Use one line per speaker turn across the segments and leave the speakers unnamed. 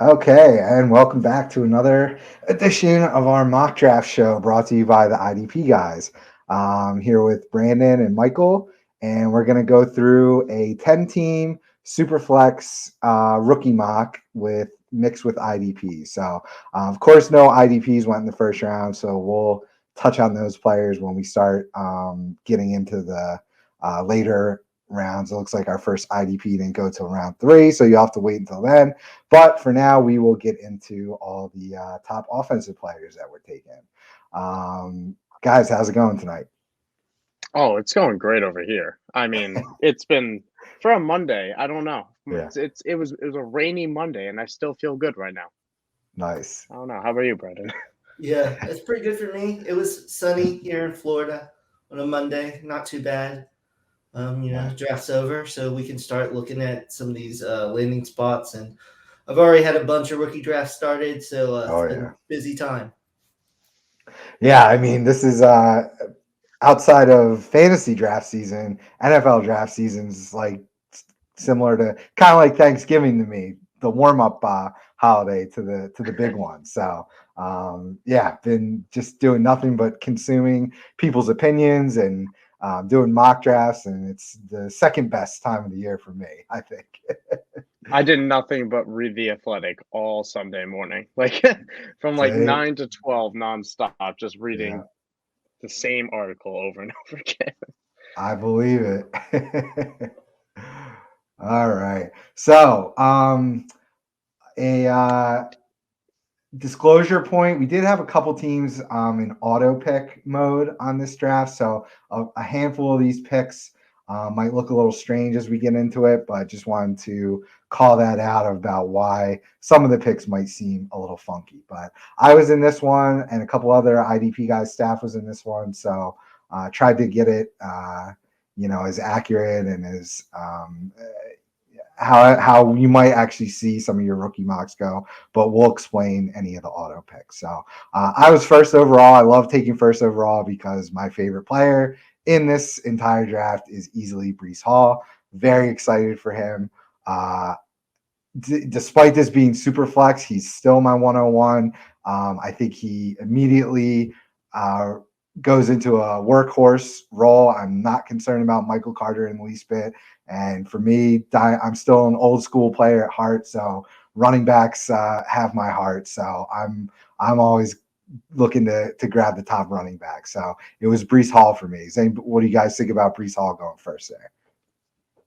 Okay, and welcome back to another edition of our mock draft show brought to you by the IDP Guys. Here with Brandon and Michael, and we're going to go through a 10-team Superflex rookie mock with mixed with IDP. So, of course, no IDPs went in the first round, so we'll touch on those players when we start getting into the later rounds. It looks like our first IDP didn't go till round 3, so you have to wait until then. But for now, we will get into all the top offensive players that were taken. Guys, how's it going tonight?
Oh, it's going great over here. I mean, it's been for a Monday. I don't know.
Yeah,
It was a rainy Monday, and I still feel good right now.
nice.
I don't know. How about you, Brendan?
Yeah, it's pretty good for me. It was sunny here in Florida on a Monday. Not too bad.
Nice.
Draft's over, so we can start looking at some of these landing spots. And I've already had a bunch of rookie drafts started, so
Oh
it's been
yeah,
a busy time.
yeah. I mean, this is outside of fantasy draft season. NFL draft season is like similar to kind of like Thanksgiving to me, the warm up holiday to the big one. So yeah, been just doing nothing but consuming people's opinions and doing mock drafts, and it's the second best time of the year for me, I think.
I did nothing but read The Athletic all Sunday morning, like from like
See?
9 to 12 nonstop, just
Yeah,
reading the same article over and over again.
I believe it. All right. So, a disclosure point, we did have a couple teams in auto pick mode on this draft, so a handful of these picks might look a little strange as we get into it, but just wanted to call that out about why some of the picks might seem a little funky. But I was in this one, and a couple other IDP guys staff was in this one, so tried to get it as accurate and as how you might actually see some of your rookie mocks go, but we'll explain any of the auto picks. So I was first overall. I love taking first overall because my favorite player in this entire draft is easily Breece Hall. Very excited for him. Despite this being super flex, he's still my 101. I think he immediately goes into a workhorse role. I'm not concerned about Michael Carter in the least bit. And for me, I'm still an old school player at heart. So running backs have my heart. So I'm always looking to grab the top running back. So it was Breece Hall for me. What do you guys think about Breece Hall going first there?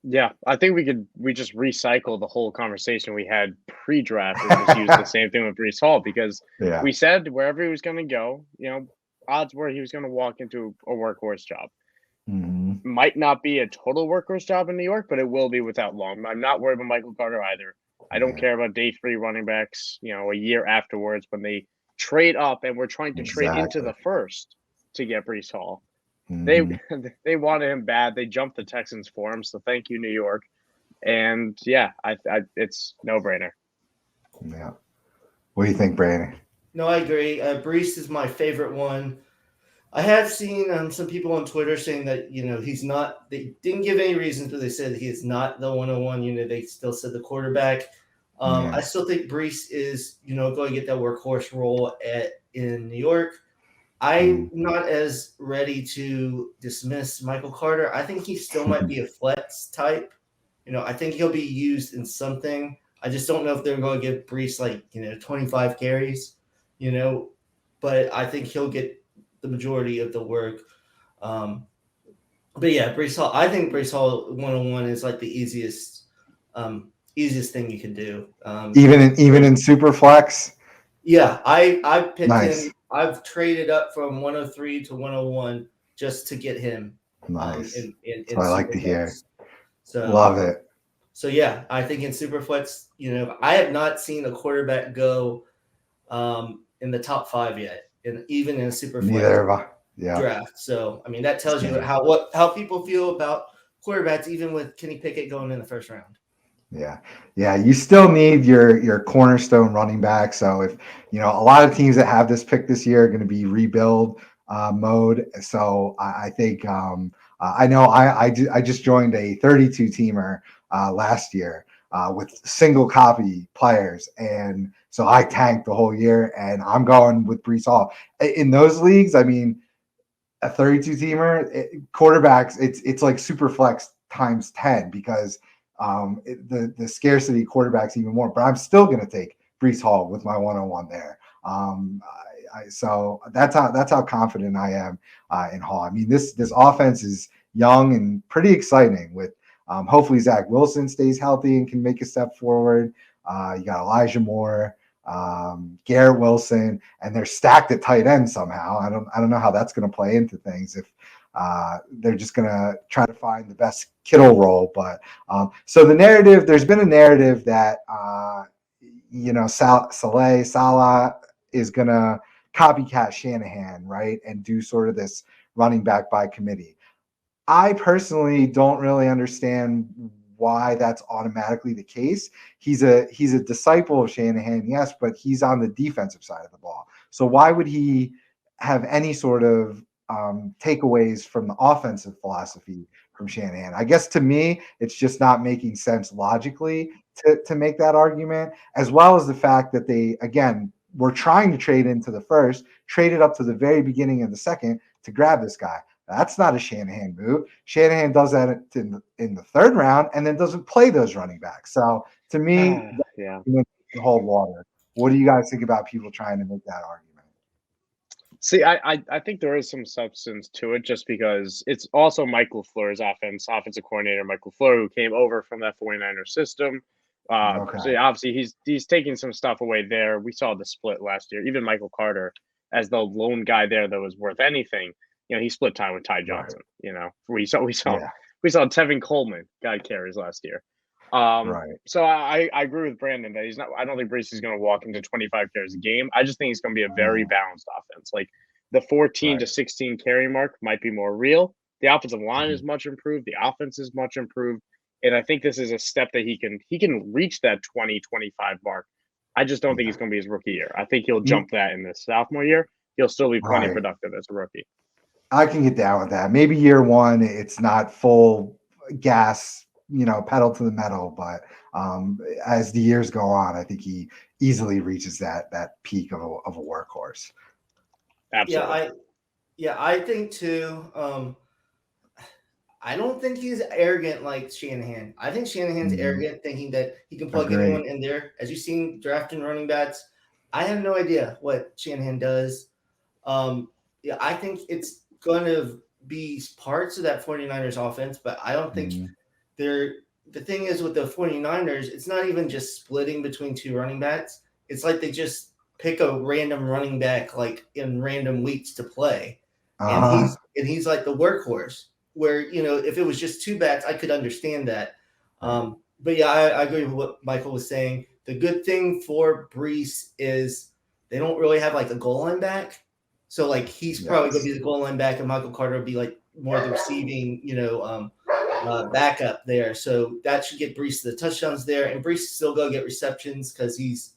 Yeah, I think we just recycle the whole conversation we had pre-draft and just use the same thing with Breece Hall because
Yeah.
we said wherever he was going to go, odds were he was going to walk into a workhorse job.
Mm-hmm.
Might not be a total workhorse job in New York, but it will be without long. I'm not worried about Michael Carter either. I don't
Yeah,
care about day 3 running backs, a year afterwards when they trade up and we're trying to trade into
exactly.
the first to get Breece Hall. They
Mm-hmm.
they wanted him bad. They jumped the Texans for him, so thank you, New York. And yeah, it's no brainer.
Yeah. What do you think, Brandon?
No, I agree. Brees is my favorite one. I have seen some people on Twitter saying that he's not. They didn't give any reasons, but they said he is not the 101. They still said the quarterback. I
Yeah.
still think Brees is going to get that workhorse role in New York. I'm not as ready to dismiss Michael Carter. I think he still might be a flex type. I think he'll be used in something. I just don't know if they're going to give Brees 25 carries, but I think he'll get the majority of the work. Um, but yeah, Brees Hall. I think Brees Hall 101 is like the easiest thing you can do.
Even in super flex.
Yeah, I picked him.
Nice.
I've traded up from 103 to 101 just to get him
Nice. That's
in
what I like to hear.
Superflex. So
Love it.
so yeah, I think in Superflex, I have not seen a quarterback go in the top 5 yet, and even in a Superflex
Neither have I. Yeah.
draft. So I mean, that tells you
Same.
how people feel about quarterbacks, even with Kenny Pickett going in the first round.
Yeah. Yeah. You still need your cornerstone running back. So if a lot of teams that have this pick this year are going to be rebuild mode. So I think I know I just joined a 32 teamer last year. with single copy players. And so I tanked the whole year, and I'm going with Breece Hall. In those leagues, I mean, a 32 teamer, quarterbacks, it's like Superflex times 10 because the scarcity of quarterbacks even more. But I'm still going to take Breece Hall with my 101 there. So that's how confident I am in Hall. I mean, this offense is young and pretty exciting. With hopefully Zach Wilson stays healthy and can make a step forward. You got Elijah Moore, Garrett Wilson, and they're stacked at tight end somehow. I don't know how that's going to play into things if they're just going to try to find the best Kittle role. But so there's been a narrative that Salah is going to copycat Shanahan, right, and do sort of this running back by committee. I personally don't really understand why that's automatically the case. He's a disciple of Shanahan, yes, but he's on the defensive side of the ball. So why would he have any sort of takeaways from the offensive philosophy from Shanahan? I guess to me, it's just not making sense logically to make that argument, as well as the fact that they, again, were trying to trade into the first, traded up to the very beginning of the second to grab this guy. That's not a Shanahan move. Shanahan does that in the third round and then doesn't play those running backs. So to me,
yeah,
hold water. What do you guys think about people trying to make that argument?
See, I think there is some substance to it just because it's also Michael LaFleur's offensive coordinator, Michael LaFleur, who came over from that 49er system.
Okay.
So obviously he's taking some stuff away there. We saw the split last year. Even Michael Carter, as the lone guy there that was worth anything, he split time with Ty Johnson.
Right.
We saw Tevin Coleman got carries last year.
Right.
So I agree with Brandon that he's not. I don't think Breece is going to walk into 25 carries a game. I just think it's going to be a very balanced offense. Like the 14 to 16 carry mark might be more real. The offensive line is much improved. The offense is much improved. And I think this is a step that he can reach that 20-25 mark. I just don't think he's going to be his rookie year. I think he'll jump that in the sophomore year. He'll still be plenty productive as a rookie.
I can get down with that. Maybe year one, it's not full gas, pedal to the metal, but as the years go on, I think he easily reaches that peak of a workhorse.
Absolutely.
I think too. I don't think he's arrogant like Shanahan. I think Shanahan's arrogant, thinking that he can plug anyone in there. As you've seen drafting running backs, I have no idea what Shanahan does. I think it's going to be parts of that 49ers offense, but I don't think the thing is with the 49ers, it's not even just splitting between two running backs. It's like they just pick a random running back like in random weeks to play. And he's like the workhorse. Where, if it was just two backs, I could understand that. But yeah, I agree with what Michael was saying. The good thing for Breece is they don't really have like a goal line back. So like he's probably going to be the goal line back, and Michael Carter will be like more the receiving, backup there. So that should get Breece the touchdowns there, and Breece still go get receptions because he's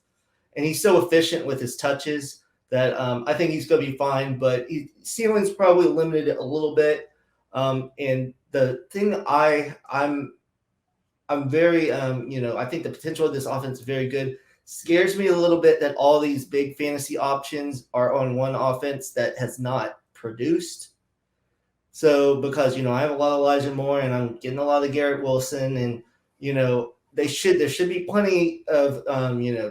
so efficient with his touches that I think he's going to be fine. But ceiling's probably limited a little bit. And the thing I'm very, I think the potential of this offense is very good. Scares me a little bit that all these big fantasy options are on one offense that has not produced. So because, I have a lot of Elijah Moore and I'm getting a lot of Garrett Wilson, and, there should be plenty of,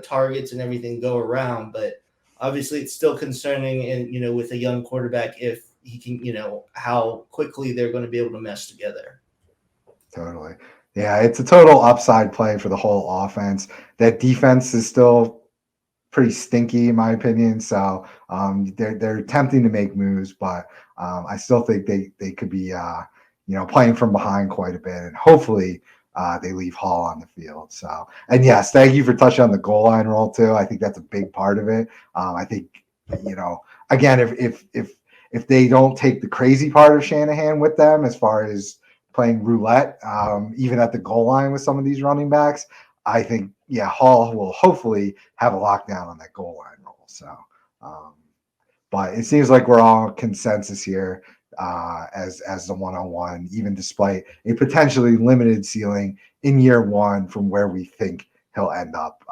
targets and everything go around, but obviously it's still concerning. And, with a young quarterback, if he can, how quickly they're going to be able to mesh together.
Totally. Yeah, it's a total upside play for the whole offense. That defense is still pretty stinky, in my opinion. So they're attempting to make moves, but I still think they could be, playing from behind quite a bit. And hopefully they leave Hall on the field. So, and yes, thank you for touching on the goal line role too. I think that's a big part of it. I think, again, if they don't take the crazy part of Shanahan with them as far as playing roulette, even at the goal line with some of these running backs, I think, Hall will hopefully have a lockdown on that goal line role. So, but it seems like we're all consensus here as the one-on-one, even despite a potentially limited ceiling in year one from where we think he'll end up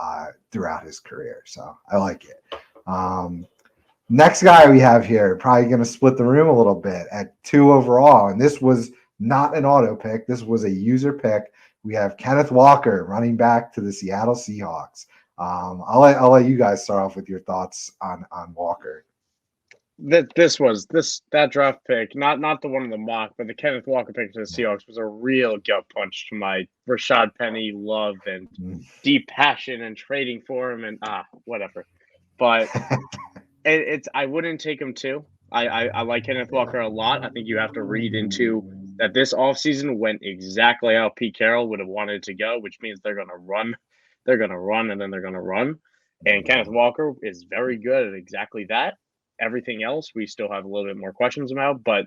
throughout his career. So I like it. Next guy we have here, probably going to split the room a little bit at 2 overall. And this was not an auto pick. This was a user pick. We have Kenneth Walker, running back to the Seattle Seahawks. I'll let you guys start off with your thoughts on Walker.
That draft pick, not the one in the mock, but the Kenneth Walker pick to the Seahawks was a real gut punch to my Rashad Penny love and deep passion and trading for him and whatever. But I wouldn't take him too. I like Kenneth Walker a lot. I think you have to read into that this offseason went exactly how Pete Carroll would have wanted it to go, which means they're going to run. They're going to run, and then they're going to run. And Kenneth Walker is very good at exactly that. Everything else, we still have a little bit more questions about, but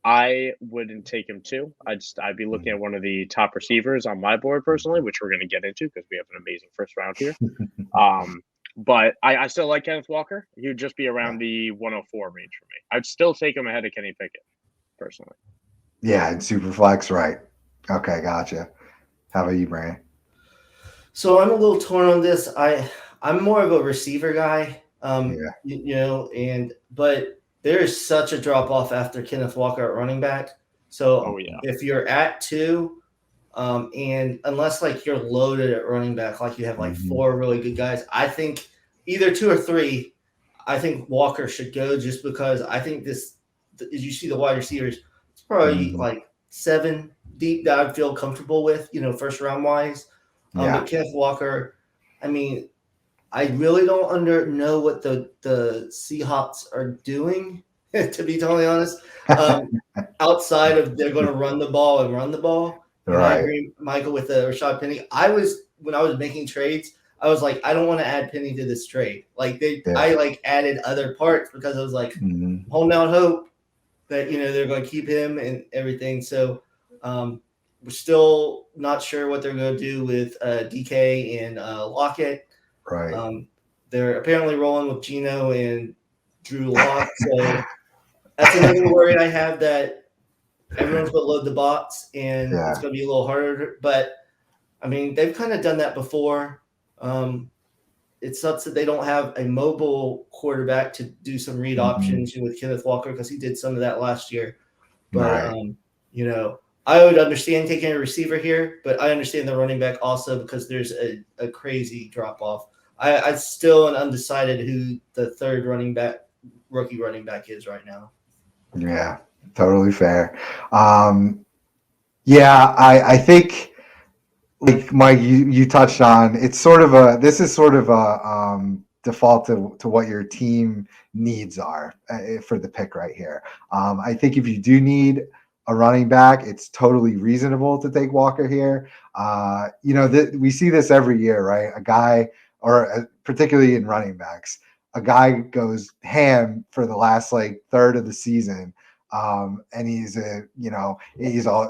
I wouldn't take him too. I'd be looking at one of the top receivers on my board personally, which we're going to get into because we have an amazing first round here. But I still like Kenneth Walker. He would just be around the 104 range for me. I'd still take him ahead of Kenny Pickett, personally.
Yeah, and Superflex, right. Okay, gotcha. How about you, Brandon?
So I'm a little torn on this. I'm more of a receiver guy, but there is such a drop off after Kenneth Walker at running back. So if you're at 2, and unless like you're loaded at running back, like you have like 4 really good guys, I think either 2 or 3, I think Walker should go just because I think this, as you see the wide receivers, it's probably like 7 deep that I feel comfortable with, first round wise. But Kenneth Walker, I mean, I really don't know what the Seahawks are doing, to be totally honest, outside of they're going to run the ball. And I agree, Michael, with Rashad Penny. When I was making trades, I was like, I don't want to add Penny to this trade. Like I added other parts because I was like holding out hope that they're going to keep him and everything. So we're still not sure what they're going to do with DK and Lockett.
Right.
They're apparently rolling with Geno and Drew Lock. So that's another worry I have, that everyone's going to load the box and it's going to be a little harder. But, I mean, they've kind of done that before. It sucks that they don't have a mobile quarterback to do some read options with Kenneth Walker, because he did some of that last year. But, I would understand taking a receiver here, but I understand the running back also because there's a crazy drop-off. I still am undecided who the third rookie running back is right now.
Yeah, totally fair. I think, like Mike, you touched on, this is sort of a default to what your team needs are for the pick right here. I think if you do need a running back, it's totally reasonable to take Walker here. We see this every year, right? A guy, particularly in running backs, a guy goes ham for the last third of the season. And he's a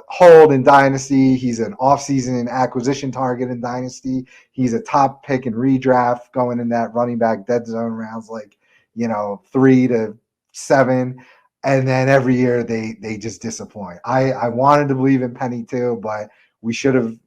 hold in Dynasty. He's an offseason acquisition target in Dynasty. He's a top pick in redraft going in that running back dead zone rounds 3 to 7. And then every year they just disappoint. I wanted to believe in Penny too, but we should have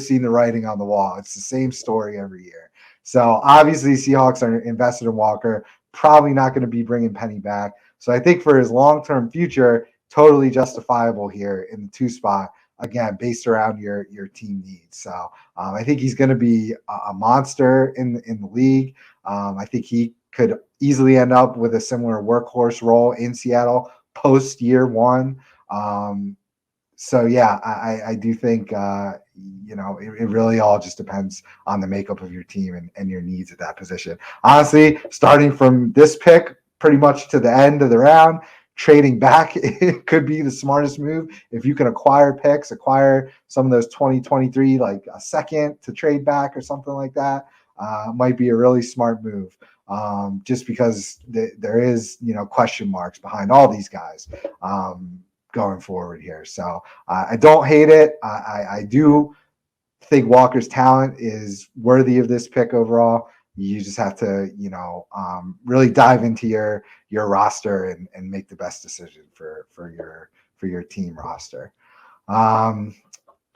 seen the writing on the wall. It's the same story every year. So obviously Seahawks are invested in Walker, probably not going to be bringing Penny back. So I think for his long-term future, totally justifiable here in the 2 spot, again, based around your team needs. So I think he's going to be a monster in the league. I think he could easily end up with a similar workhorse role in Seattle post year 1. I do think, it really all just depends on the makeup of your team and your needs at that position. Honestly, starting from this pick pretty much to the end of the round, trading back, it could be the smartest move. If you can acquire some of those 2023, like a second to trade back or something like that, might be a really smart move. Just because there is, question marks behind all these guys going forward here. So I don't hate it. I do think Walker's talent is worthy of this pick overall, You just have to, really dive into your roster and make the best decision for your team roster.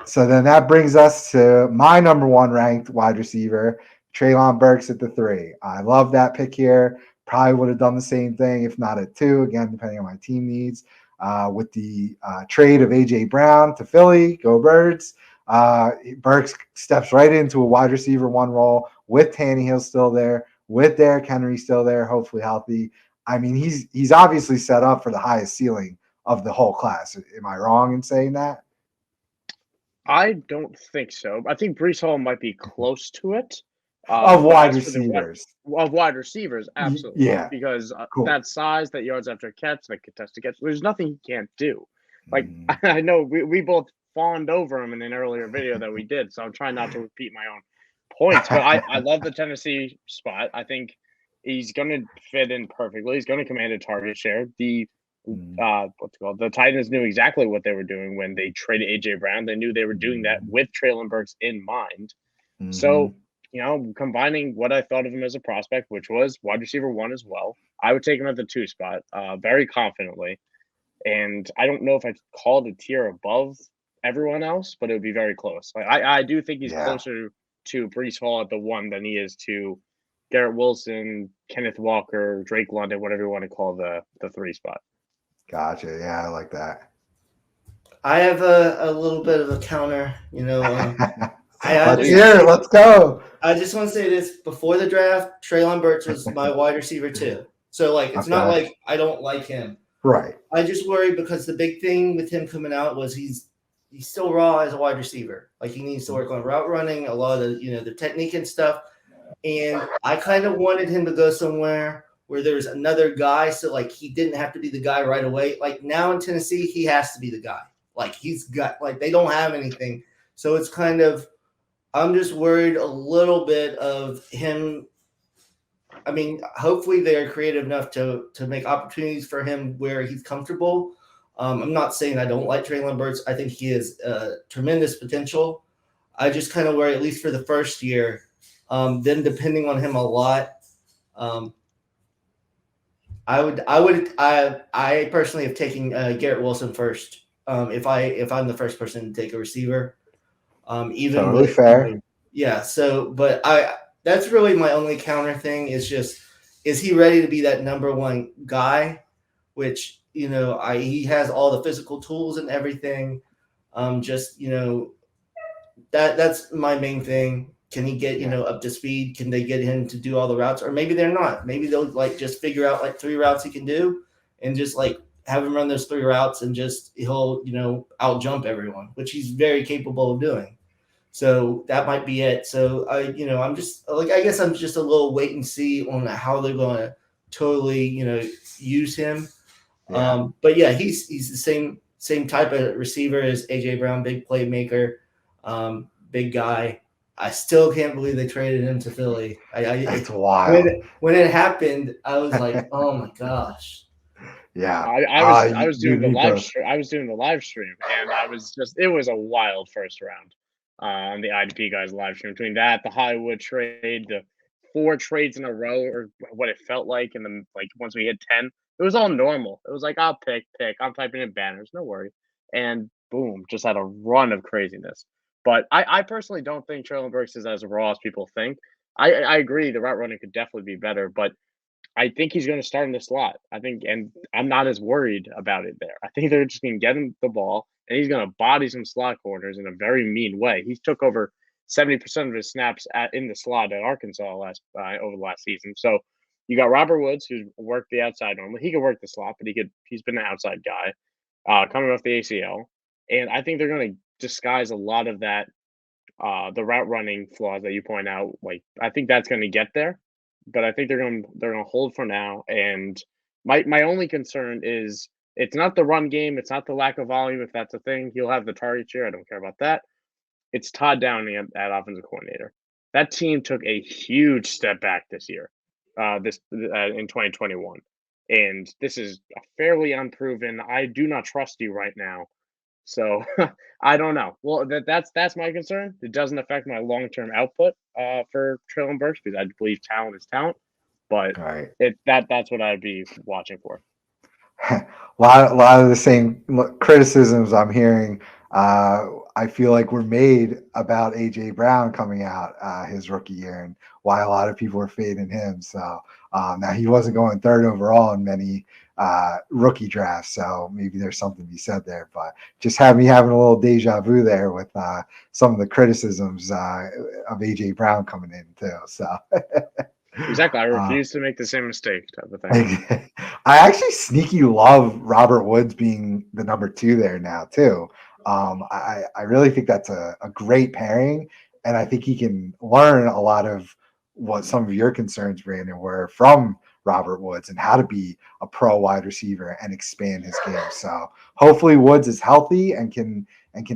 So then that brings us to my number one ranked wide receiver, Treylon Burks at the 3. I love that pick here. Probably would have done the same thing, if not at 2, again, depending on my team needs. With the trade of A.J. Brown to Philly, go Birds. Burks steps right into a wide receiver 1 role with Tannehill still there, with Derrick Henry still there, hopefully healthy. I mean, he's obviously set up for the highest ceiling of the whole class. Am I wrong in saying that?
I don't think so. I think Brees Hall might be close to it.
Of
But
wide
as for
receivers.
of wide receivers, absolutely.
Yeah.
Because
Cool.
that size, that yards after catch, that contested catch, there's nothing he can't do. Like,
Mm.
I know we both fawned over him in an earlier video that we did, so I'm trying not to repeat my own points. But I love the Tennessee spot. I think he's going to fit in perfectly. He's going to command a target share. The what's it called? The Titans knew exactly what they were doing when they traded A.J. Brown. They knew they were doing that with Treylon Burks in mind.
Mm-hmm.
So, combining what I thought of him as a prospect, which was wide receiver 1 as well, I would take him at the 2 spot very confidently. And I don't know if I'd call it a tier above everyone else, but it would be very close. Like, I do think he's closer to Brees Hall at the 1 than he is to Garrett Wilson, Kenneth Walker, Drake London, whatever you want to call the 3 spot.
Gotcha. Yeah, I like that.
I have a little bit of a counter,
Let's go.
I just want to say this: before the draft, Treylon Burks was my wide receiver 2. So, it's not like I don't like him.
Right.
I just worry because the big thing with him coming out was he's still raw as a wide receiver. Like, he needs to work on route running, a lot of the technique and stuff. And I kind of wanted him to go somewhere where there's another guy, so he didn't have to be the guy right away. Like, now in Tennessee, he has to be the guy. Like, they don't have anything. So it's kind of, I'm just worried a little bit of him. I mean, hopefully they're creative enough to make opportunities for him where he's comfortable. I'm not saying I don't like Treylon Burks. I think he has tremendous potential. I just kind of worry, at least for the first year, then depending on him a lot. I personally have taken Garrett Wilson first. If I'm the first person to take a receiver, even
totally fair.
Yeah. So, but that's really my only counter thing is he ready to be that number 1 guy? Which he has all the physical tools and everything. That's my main thing. Can he get up to speed? Can they get him to do all the routes? Or maybe they're not. Maybe they'll just figure out 3 routes he can do and just have him run those 3 routes and he'll out jump everyone, which he's very capable of doing. So that might be it. So I'm just I guess I'm just a little wait and see on how they're going to totally use him.
Yeah.
But yeah, he's the same type of receiver as A.J. Brown, big playmaker, big guy. I still can't believe they traded him to Philly.
It's wild.
When it happened, I was like, oh my gosh.
Yeah.
I was doing the live stream. I was doing the live stream, and it was a wild first round on the IDP Guys live stream. Between that, the Hollywood trade, the 4 trades in a row, or what it felt like, and then once we hit 10, it was all normal. It was like, I'll pick. I'm typing in banners, no worry. And boom, just had a run of craziness. But I personally don't think Treylon Burks is as raw as people think. I agree the route running could definitely be better, but I think he's going to start in the slot. And I'm not as worried about it there. I think they're just going to get him the ball, and he's going to body some slot corners in a very mean way. He took over 70% of his snaps in the slot at Arkansas over the last season. So you got Robert Woods, who's worked the outside normally. He could work the slot, but he's been an outside guy coming off the ACL. And I think they're going to disguise a lot of that, the route running flaws that you point out. I think that's going to get there, but I think they're going to hold for now. And my only concern is it's not the run game, it's not the lack of volume. If that's a thing, he'll have the target share. I don't care about that. It's Todd Downing at offensive coordinator. That team took a huge step back this year, in 2021, and this is a fairly unproven. I do not trust you right now. So I don't know. Well, that's my concern. It doesn't affect my long-term output for Treylon Burks because I believe talent is talent, but
Right.
that's what I'd be watching for.
A lot of the same criticisms I'm hearing. I feel like were made about AJ Brown coming out his rookie year and why a lot of people are fading him. So now he wasn't going third overall in many rookie drafts, so maybe there's something to be said there. But just had me having a little deja vu there with some of the criticisms of AJ Brown coming in too. So.
Exactly. I refuse to make the same mistake type of thing.
I actually sneaky love Robert Woods being the number 2 there now too. I really think that's a great pairing, and I think he can learn a lot of what some of your concerns, Brandon, were from Robert Woods and how to be a pro wide receiver and expand his game. So hopefully Woods is healthy and can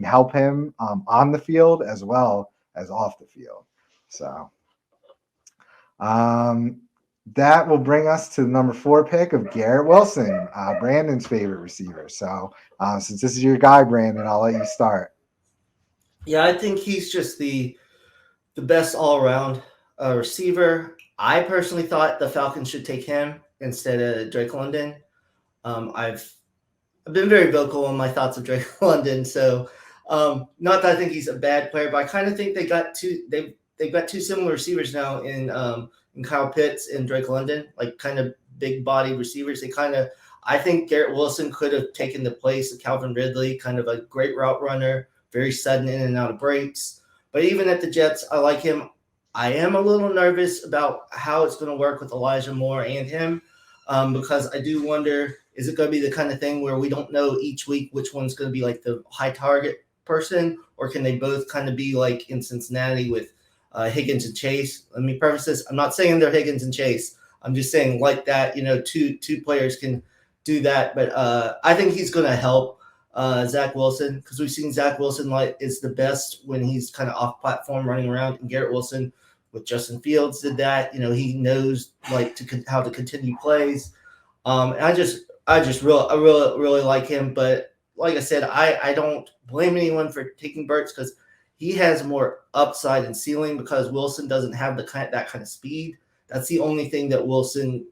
help him on the field as well as off the field. So. That will bring us to the number 4 pick of Garrett Wilson, Brandon's favorite receiver. So since this is your guy, Brandon, I'll let you start.
Yeah, I think he's just the best all-around receiver. I personally thought the Falcons should take him instead of Drake London. I've been very vocal on my thoughts of Drake London. So not that I think he's a bad player, but I kind of think they've got two similar receivers now in Kyle Pitts and Drake London, like kind of big body receivers. I think Garrett Wilson could have taken the place of Calvin Ridley, kind of a great route runner, very sudden in and out of breaks. But even at the Jets, I like him. I am a little nervous about how it's going to work with Elijah Moore and him because I do wonder, is it going to be the kind of thing where we don't know each week which one's going to be like the high target person, or can they both kind of be like in Cincinnati with Higgins and Chase? Let me preface this. I'm not saying they're Higgins and Chase. I'm just saying like that, two players can do that. But I think he's going to help Zach Wilson because we've seen Zach Wilson is the best when he's kind of off platform running around. And Garrett Wilson with Justin Fields did that. He knows how to continue plays. And I really like him. But like I said, I don't blame anyone for taking Burks because he has more upside and ceiling because Wilson doesn't have that kind of speed. That's the only thing that Wilson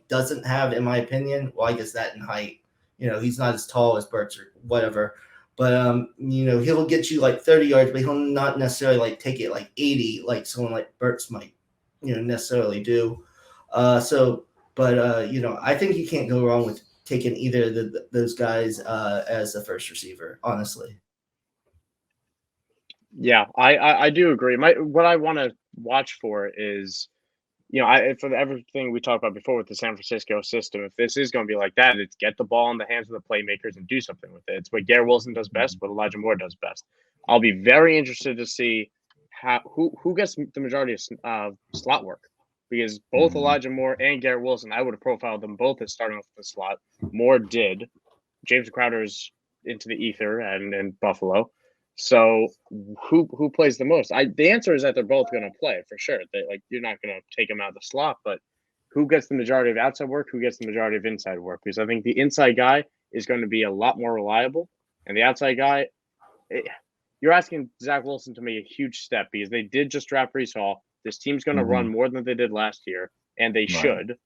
doesn't have, in my opinion. Well, I guess that in height. He's not as tall as Burks or whatever. But he'll get you 30 yards, but he'll not necessarily take it 80 like someone like Burks might, necessarily do. I think you can't go wrong with taking either of those guys as the first receiver, honestly.
Yeah, I do agree. What I want to watch for is, for everything we talked about before with the San Francisco system, if this is going to be like that, it's get the ball in the hands of the playmakers and do something with it. It's what Garrett Wilson does best, what Elijah Moore does best. I'll be very interested to see who gets the majority of slot work, because both Elijah Moore and Garrett Wilson, I would have profiled them both as starting off the slot. Moore did. James Crowder's into the ether and Buffalo. So who plays the most? The answer is that they're both going to play for sure. You're not going to take them out of the slot, but who gets the majority of outside work? Who gets the majority of inside work? Because I think the inside guy is going to be a lot more reliable, and the outside guy, you're asking Zach Wilson to make a huge step because they did just draft Breece Hall. This team's going to run more than they did last year, and they should.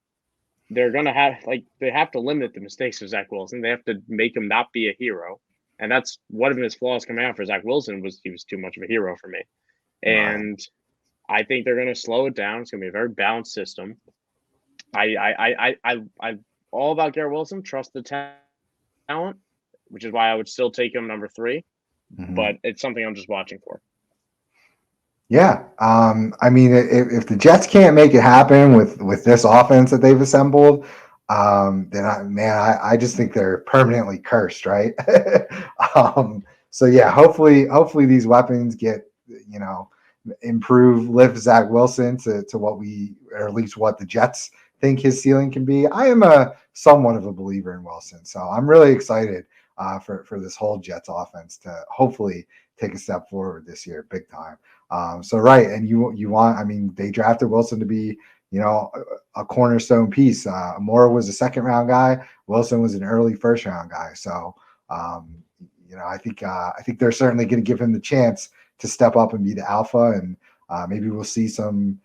They're going to have they have to limit the mistakes of Zach Wilson. They have to make him not be a hero. And that's one of his flaws coming out for Zach Wilson was he was too much of a hero for me. And I think they're going to slow it down. It's going to be a very balanced system. I all about Garrett Wilson, trust the talent, which is why I would still take him number 3. But it's something I'm just watching for.
Yeah. I mean, if the Jets can't make it happen with this offense that they've assembled, then I just think they're permanently cursed, right? So yeah, hopefully these weapons get, lift Zach Wilson to what or at least what the Jets think his ceiling can be. I am somewhat of a believer in Wilson, so I'm really excited for this whole Jets offense to hopefully take a step forward this year, big time. And you want, they drafted Wilson to be, a cornerstone piece. Moore was a second round guy. Wilson was an early first round guy. So, I think they're certainly going to give him the chance to step up and be the alpha, and maybe we'll see some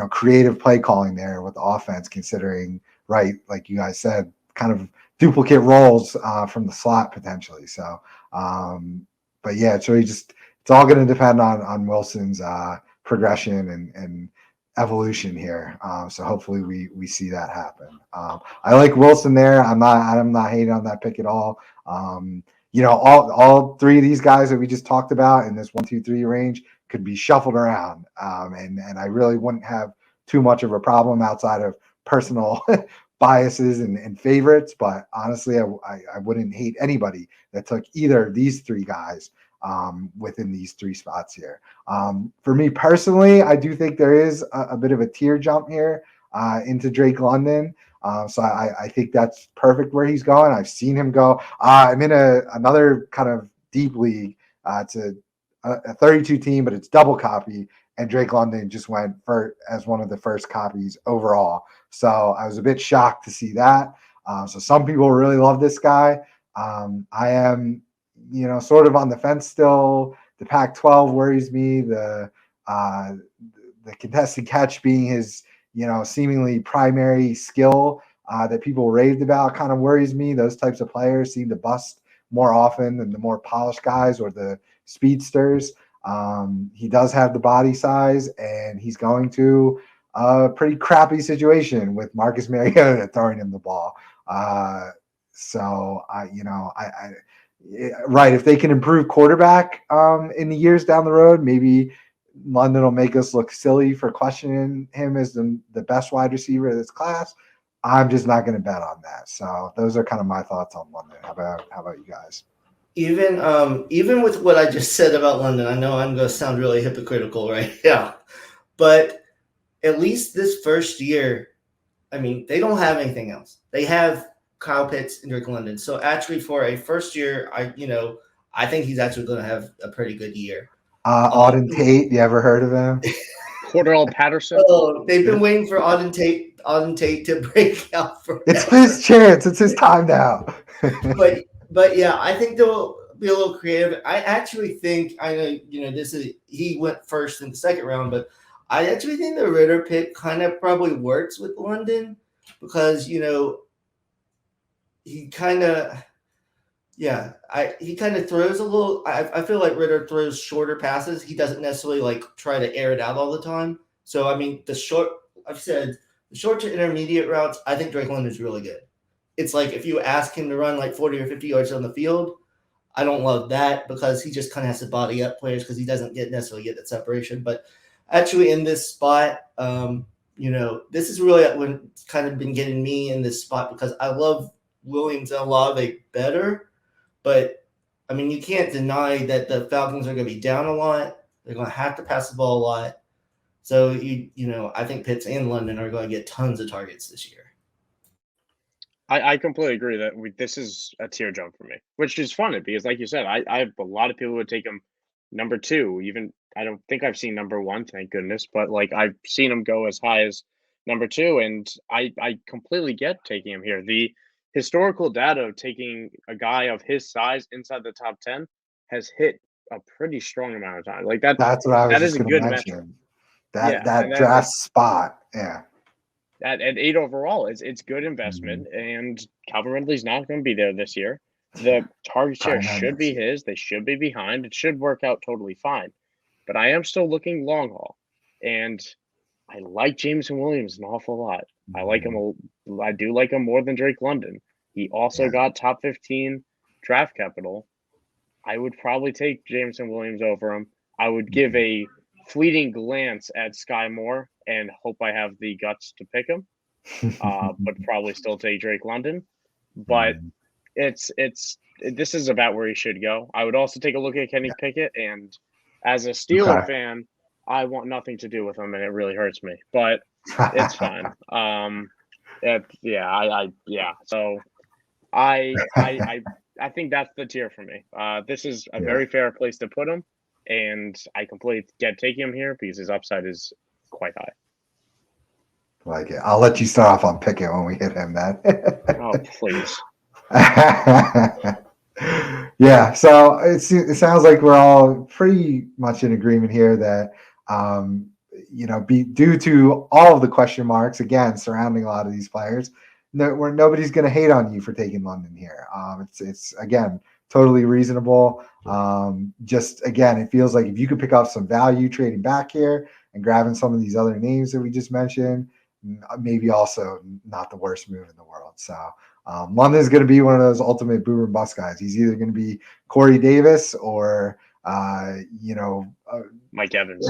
creative play calling there with the offense, considering, right, like you guys said, kind of duplicate roles from the slot potentially. So, but yeah, it's really just it's all going to depend on Wilson's progression and evolution here. So hopefully we see that happen. I like Wilson there. I'm not hating on that pick at all. All three of these guys that we just talked about in this 1, 2, 3 range could be shuffled around. And I really wouldn't have too much of a problem outside of personal biases and favorites. But honestly, I wouldn't hate anybody that took either of these three guys within these three spots here. For me personally, I do think there is a bit of a tier jump here into Drake London. So I think that's perfect where he's going. I've seen him go. I'm in another kind of deep league. It's a 32 team, but it's double copy. And Drake London just went as one of the first copies overall. So I was a bit shocked to see that. So some people really love this guy. I am, sort of on the fence still. The Pac-12 worries me. The contested catch being his, seemingly primary skill that people raved about kind of worries me. Those types of players seem to bust more often than the more polished guys or the speedsters. He does have the body size, and he's going to a pretty crappy situation with Marcus Mariota throwing him the ball. Right, if they can improve quarterback in the years down the road, maybe London will make us look silly for questioning him as the best wide receiver of this class. I'm just not going to bet on that. So those are kind of my thoughts on London. How about you guys?
Even with what I just said about London, I know I'm going to sound really hypocritical right now, but at least this first year, I mean, they don't have anything else. They have Kyle Pitts and Drake London. So actually, for a first year, I think he's actually going to have a pretty good year.
Auden Tate, you ever heard of him?
Cordell Patterson.
Oh, they've been waiting for Auden Tate to break out forever.
It's his chance. It's his time now.
But yeah, I think they'll be a little creative. I actually think he went first in the second round, but I actually think the Ritter pick kind of probably works with London because he kind of throws a little. I feel like Ritter throws shorter passes. He doesn't necessarily try to air it out all the time. So I mean, the short to intermediate routes, I think Drake London's really good. It's like if you ask him to run 40 or 50 yards on the field, I don't love that because he just kind of has to body up players because he doesn't necessarily get that separation. But actually in this spot, this is really what's kind of been getting me in this spot because I love Williams and Olave better. But, I mean, you can't deny that the Falcons are going to be down a lot. They're going to have to pass the ball a lot. So, I think Pitts and London are going to get tons of targets this year.
I completely agree that this is a tier jump for me, which is funny because, like you said, I have a lot of people who would take him number 2. Even I don't think I've seen number 1, thank goodness. But, I've seen him go as high as number 2, and I completely get taking him here. The historical data of taking a guy of his size inside the top 10 has hit a pretty strong amount of time.
That's what I was
that
just
is a
going
good
to mention.
metric.
That draft spot, yeah.
At 8 overall, it's good investment, and Calvin Ridley's not going to be there this year. The target share should be his. They should be behind. It should work out totally fine. But I am still looking long haul, and I like Jameson Williams an awful lot. I like him. I do like him more than Drake London. He also got top 15 draft capital. I would probably take Jameson Williams over him. I would give a fleeting glance at Sky Moore and hope I have the guts to pick him, but probably still take Drake London. But this is about where he should go. I would also take a look at Kenny Pickett, and as a Steeler fan, I want nothing to do with him, and it really hurts me. But it's fine. So I think that's the tier for me. This is a very fair place to put him, and I completely get taking him here because his upside is quite high.
Like it. I'll let you start off on Pickett when we hit him, man.
Oh, please.
Yeah, so it sounds like we're all pretty much in agreement here that, due to all of the question marks again surrounding a lot of these players, nobody's going to hate on you for taking London here. It's again totally reasonable. Just again, it feels like if you could pick up some value trading back here and grabbing some of these other names that we just mentioned, maybe also not the worst move in the world. So. London's going to be one of those ultimate boomer and bust guys. He's either going to be Corey Davis or,
Mike Evans.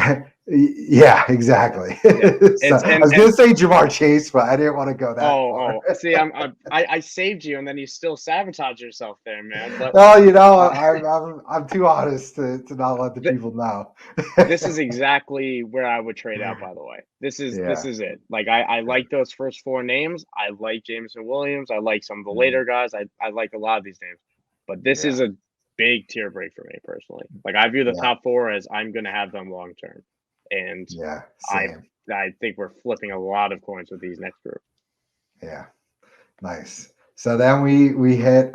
Yeah, exactly.
Yeah.
So, I was going to say Jamar Chase, but I didn't want to go that far.
See, I saved you, and then you still sabotage yourself there, man. But
well, I'm too honest to not let the people know.
This is exactly where I would trade out. By the way, this is it. Like I like those first four names. I like Jameson Williams. I like some of the later guys. I like a lot of these names, but this is a big tier break for me personally. Like I view the top four as I'm going to have them long term, and I think we're flipping a lot of coins with these next group.
Yeah, nice. So then we hit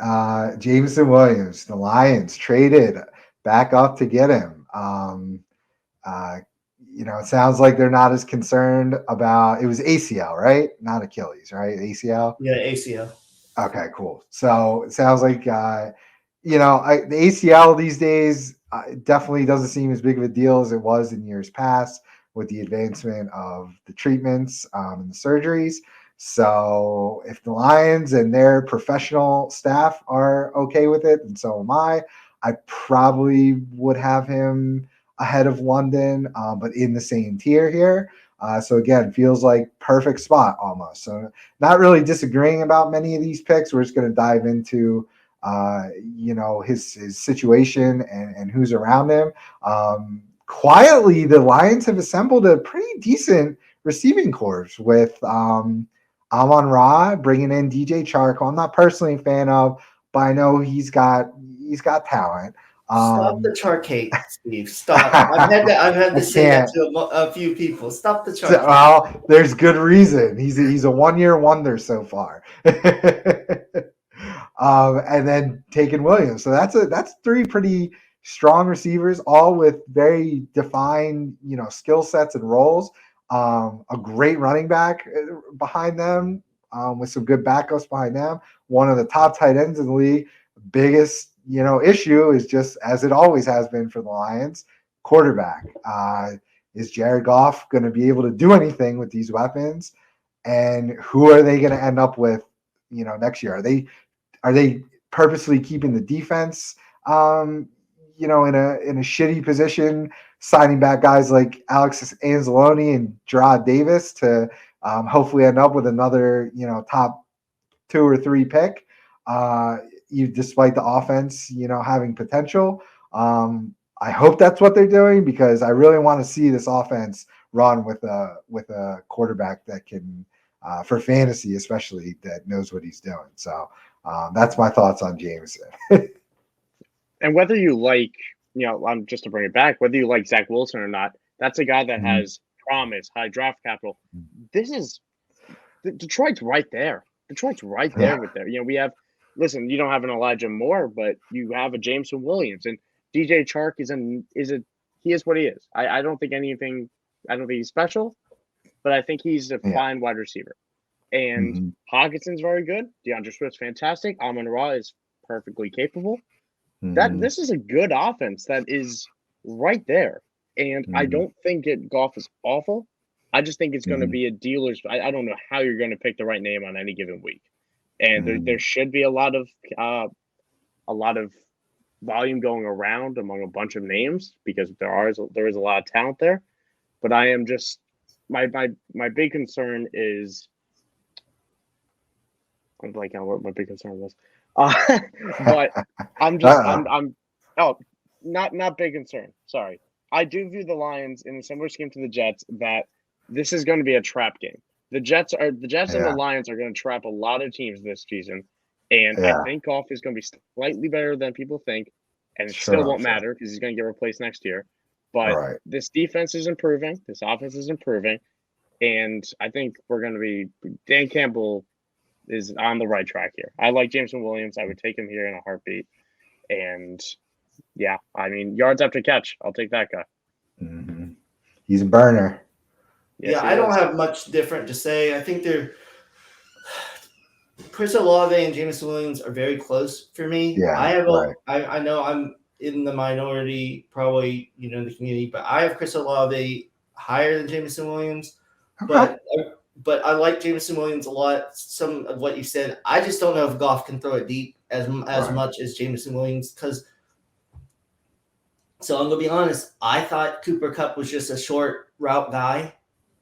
Jameson Williams. The Lions traded back up to get him. It sounds like they're not as concerned about. It was ACL, right? Not Achilles, right? ACL.
Yeah, ACL.
Okay, cool. So it sounds like the ACL these days definitely doesn't seem as big of a deal as it was in years past with the advancement of the treatments and the surgeries. So if the Lions and their professional staff are okay with it, and so am I probably would have him ahead of London, but in the same tier here. So again, feels like perfect spot almost. So not really disagreeing about many of these picks. We're just going to dive into his situation and who's around him. Quietly, the Lions have assembled a pretty decent receiving corps with Amon-Ra bringing in DJ Chark, who I'm not personally a fan of, but I know he's got talent.
Stop the Chark hate, Steve. Stop. I've had to say that to a few people. Stop the Chark.
Well, there's good reason. He's a 1-year wonder so far. And then taking Williams. So that's three pretty strong receivers, all with very defined, skill sets and roles. A great running back behind them, with some good backups behind them. One of the top tight ends in the league. Biggest, issue is just as it always has been for the Lions, quarterback. Is Jared Goff going to be able to do anything with these weapons? And who are they going to end up with, next year? Are they purposely keeping the defense, in a shitty position, signing back guys like Alex Anzalone and Gerard Davis to hopefully end up with another, top 2 or 3 pick, despite the offense, having potential. I hope that's what they're doing because I really want to see this offense run with a quarterback that can, for fantasy especially, that knows what he's doing. So that's my thoughts on Jameson.
And whether you like, just to bring it back, whether you like Zach Wilson or not, that's a guy that has promise, high draft capital. Detroit's right there. Detroit's right there with there. We have, listen, you don't have an Elijah Moore, but you have a Jameson Williams, and DJ Chark he is what he is. I don't think he's special, but I think he's a fine wide receiver. And Hawkinson's very good. DeAndre Swift's fantastic. Amon-Ra is perfectly capable. This is a good offense that is right there. And I don't think Goff is awful. I just think it's going to be a dealer's. I don't know how you're going to pick the right name on any given week. And there should be a lot of volume going around among a bunch of names because there is a lot of talent there. But I am just my big concern is. I'm blanking on what my big concern was. But I'm not big concern. Sorry. I do view the Lions in a similar scheme to the Jets that this is going to be a trap game. The Jets and the Lions are going to trap a lot of teams this season. And I think Goff is going to be slightly better than people think. And it still won't matter because he's going to get replaced next year. But this defense is improving. This offense is improving. And I think we're going to be – Dan Campbell is on the right track here. I like Jameson Williams. I would take him here in a heartbeat. And yeah, I mean, yards after catch, I'll take that guy.
Mm-hmm. He's a burner.
Yes,
I don't have much different to say. I think Chris Olave and Jameson Williams are very close for me.
Yeah,
I know I'm in the minority, probably, in the community, but I have Chris Olave higher than Jameson Williams.
Okay.
But I like Jameson Williams a lot. Some of what you said, I just don't know if Goff can throw it deep as much as Jameson Williams. So I'm gonna be honest. I thought Cooper Kupp was just a short route guy.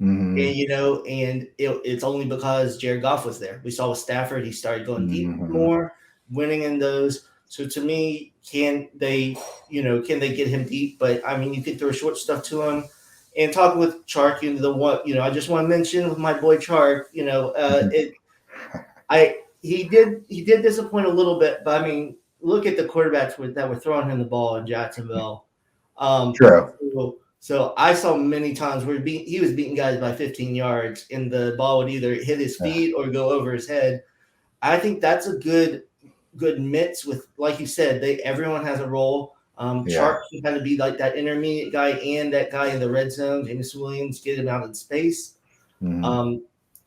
Mm-hmm.
And it's only because Jared Goff was there. We saw with Stafford, he started going deep more, winning in those. So to me, can they get him deep? But I mean, you could throw short stuff to him. And talking with Chark, I just want to mention with my boy Chark, he did disappoint a little bit, but I mean, look at the quarterbacks that were throwing him the ball in Jacksonville.
True.
So I saw many times where he was beating guys by 15 yards, and the ball would either hit his feet or go over his head. I think that's a good mix with, like you said, everyone has a role. Chark can kind of be like that intermediate guy and that guy in the red zone. Jameson Williams, get him out in space. I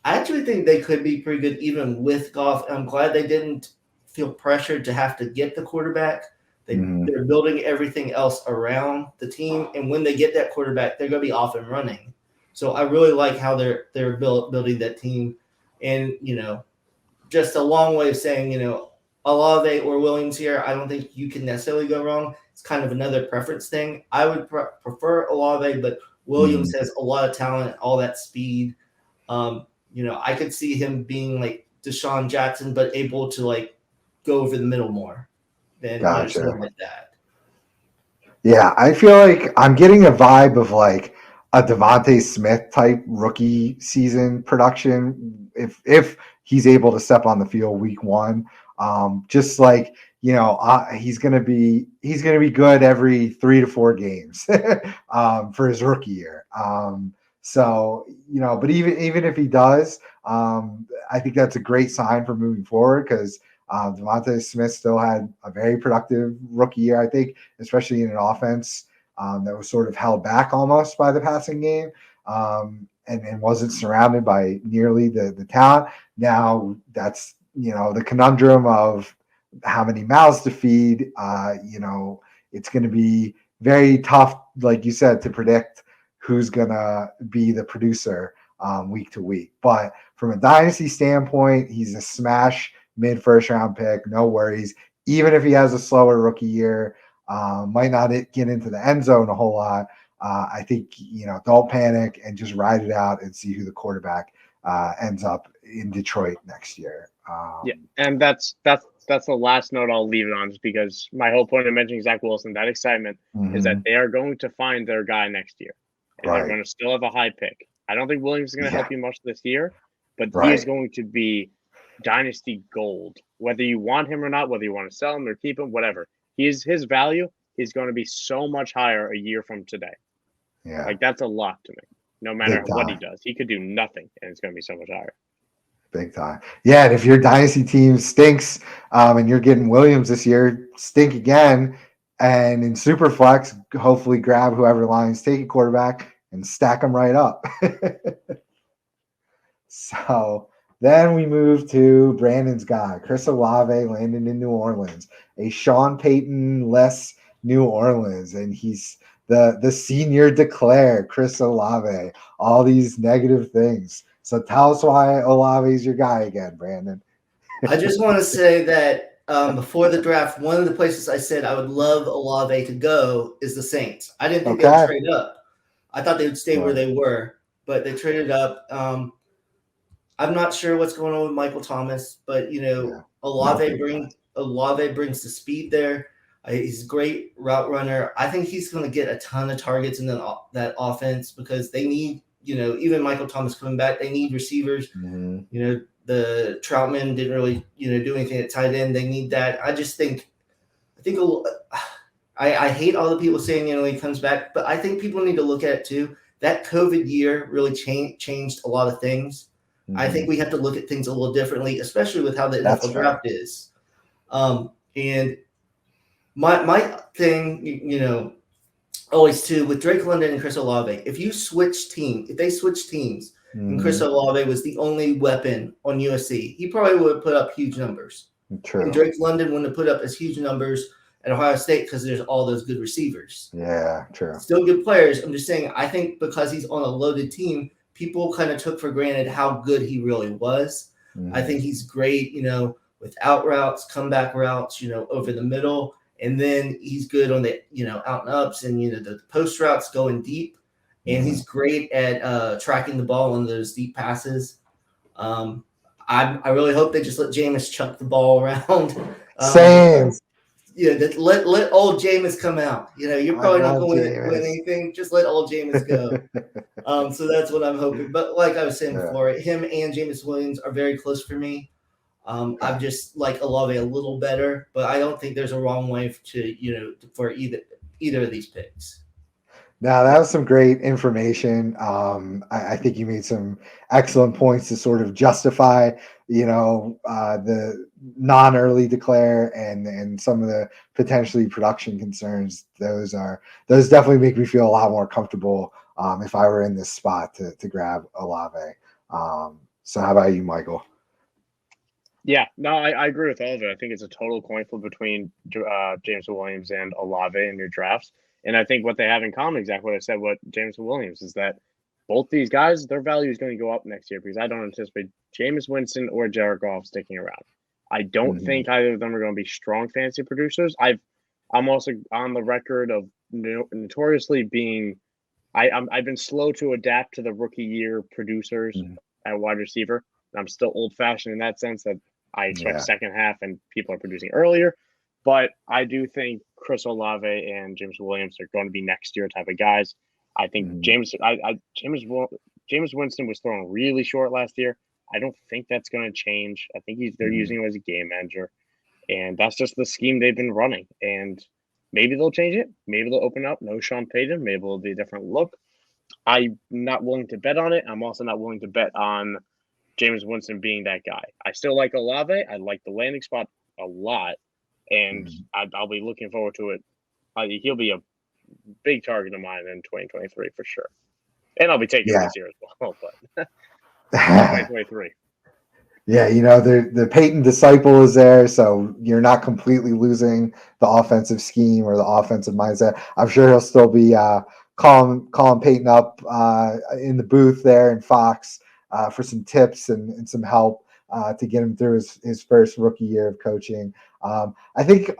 actually think they could be pretty good even with Goff. I'm glad they didn't feel pressured to have to get the quarterback. They're building everything else around the team, and when they get that quarterback, they're going to be off and running. So I really like how they're building that team, and just a long way of saying Olave or Williams here. I don't think you can necessarily go wrong. It's kind of another preference thing. I would prefer Olave, but Williams has a lot of talent, all that speed. I could see him being like Deshaun Jackson, but able to like go over the middle more. Something like that.
Yeah, I feel like I'm getting a vibe of like a Devontae Smith type rookie season production if he's able to step on the field week one. Just like he's gonna be good every 3 to 4 games for his rookie year. But even if he does, I think that's a great sign for moving forward because Devontae Smith still had a very productive rookie year, I think, especially in an offense that was sort of held back almost by the passing game and wasn't surrounded by nearly the talent. Now that's, the conundrum of how many mouths to feed. It's going to be very tough, like you said, to predict who's going to be the producer week to week. But from a dynasty standpoint, he's a smash mid-first round pick, no worries. Even if he has a slower rookie year, might not get into the end zone a whole lot. I think, don't panic and just ride it out and see who the quarterback ends up in Detroit next year.
And that's the last note I'll leave it on, just because my whole point of mentioning Zach Wilson, that excitement is that they are going to find their guy next year. And they're going to still have a high pick. I don't think Williams is going to help you much this year, but he is going to be dynasty gold, whether you want him or not, whether you want to sell him or keep him, whatever. His value is going to be so much higher a year from today.
Yeah,
like that's a lot to me. No matter what he does, he could do nothing, and it's going to be so much higher.
Big time. Yeah, and if your dynasty team stinks and you're getting Williams this year, stink again, and in Superflex, hopefully grab whoever Lions take a quarterback and stack them right up. So then we move to Brandon's guy, Chris Olave, landing in New Orleans, a Sean Payton-less New Orleans, and he's the senior declare, Chris Olave, all these negative things. So tell us why Olave is your guy again, Brandon.
I just want to say that before the draft, one of the places I said I would love Olave to go is the Saints. I didn't think they would trade up. I thought they would stay where they were, but they traded up. I'm not sure what's going on with Michael Thomas, but Olave brings the speed there. He's a great route runner. I think he's going to get a ton of targets in that offense because they need, even Michael Thomas coming back, they need receivers. The Troutman didn't really, do anything at tight end. They need that. I hate all the people saying, he comes back, but I think people need to look at it too. That COVID year really changed a lot of things. I think we have to look at things a little differently, especially with how the NFL draft is. And My thing, always too, with Drake London and Chris Olave, if they switch teams, and Chris Olave was the only weapon on USC, he probably would have put up huge numbers.
True.
And Drake London wouldn't have put up as huge numbers at Ohio State because there's all those good receivers.
Yeah, true.
Still good players. I'm just saying, I think because he's on a loaded team, people kind of took for granted how good he really was. I think he's great, with out routes, comeback routes, over the middle. And then he's good on the, out and ups and, the post routes going deep. And he's great at tracking the ball on those deep passes. I really hope they just let Jameis chuck the ball around.
Same.
Let old Jameis come out. You're probably not going to win anything. Just let old Jameis go. So that's what I'm hoping. But like I was saying before, him and Jameis Williams are very close for me. I just like Olave a little better, but I don't think there's a wrong way for either of these picks.
Now, that was some great information. I think you made some excellent points to sort of justify, the non-early declare and some of the potentially production concerns. Those definitely make me feel a lot more comfortable if I were in this spot to grab Olave. So how about you, Michael?
Yeah, no, I agree with all of it. I think it's a total coin flip between James Williams and Olave in your drafts. And I think what they have in common, exactly what I said, what James Williams, is that both these guys, their value is going to go up next year because I don't anticipate Jameis Winston or Jared Goff sticking around. I don't think either of them are going to be strong fantasy producers. I'm also on the record of notoriously being I've been slow to adapt to the rookie year producers at wide receiver. I'm still old fashioned in that sense that I expect second half and people are producing earlier. But I do think Chris Olave and James Williams are going to be next year type of guys. I think James Winston was thrown really short last year. I don't think that's going to change. I think they're using him as a game manager, and that's just the scheme they've been running. And maybe they'll change it. Maybe they'll open up. No Sean Payton. Maybe it'll be a different look. I'm not willing to bet on it. I'm also not willing to bet on James Winston being that guy. I still like Olave. I like the landing spot a lot. And I'll be looking forward to it. He'll be a big target of mine in 2023 for sure. And I'll be taking him this year as well, but 2023.
Yeah, the Peyton disciple is there, so you're not completely losing the offensive scheme or the offensive mindset. I'm sure he'll still be calling Peyton up in the booth there in Fox for some tips and some help to get him through his first rookie year of coaching. I think,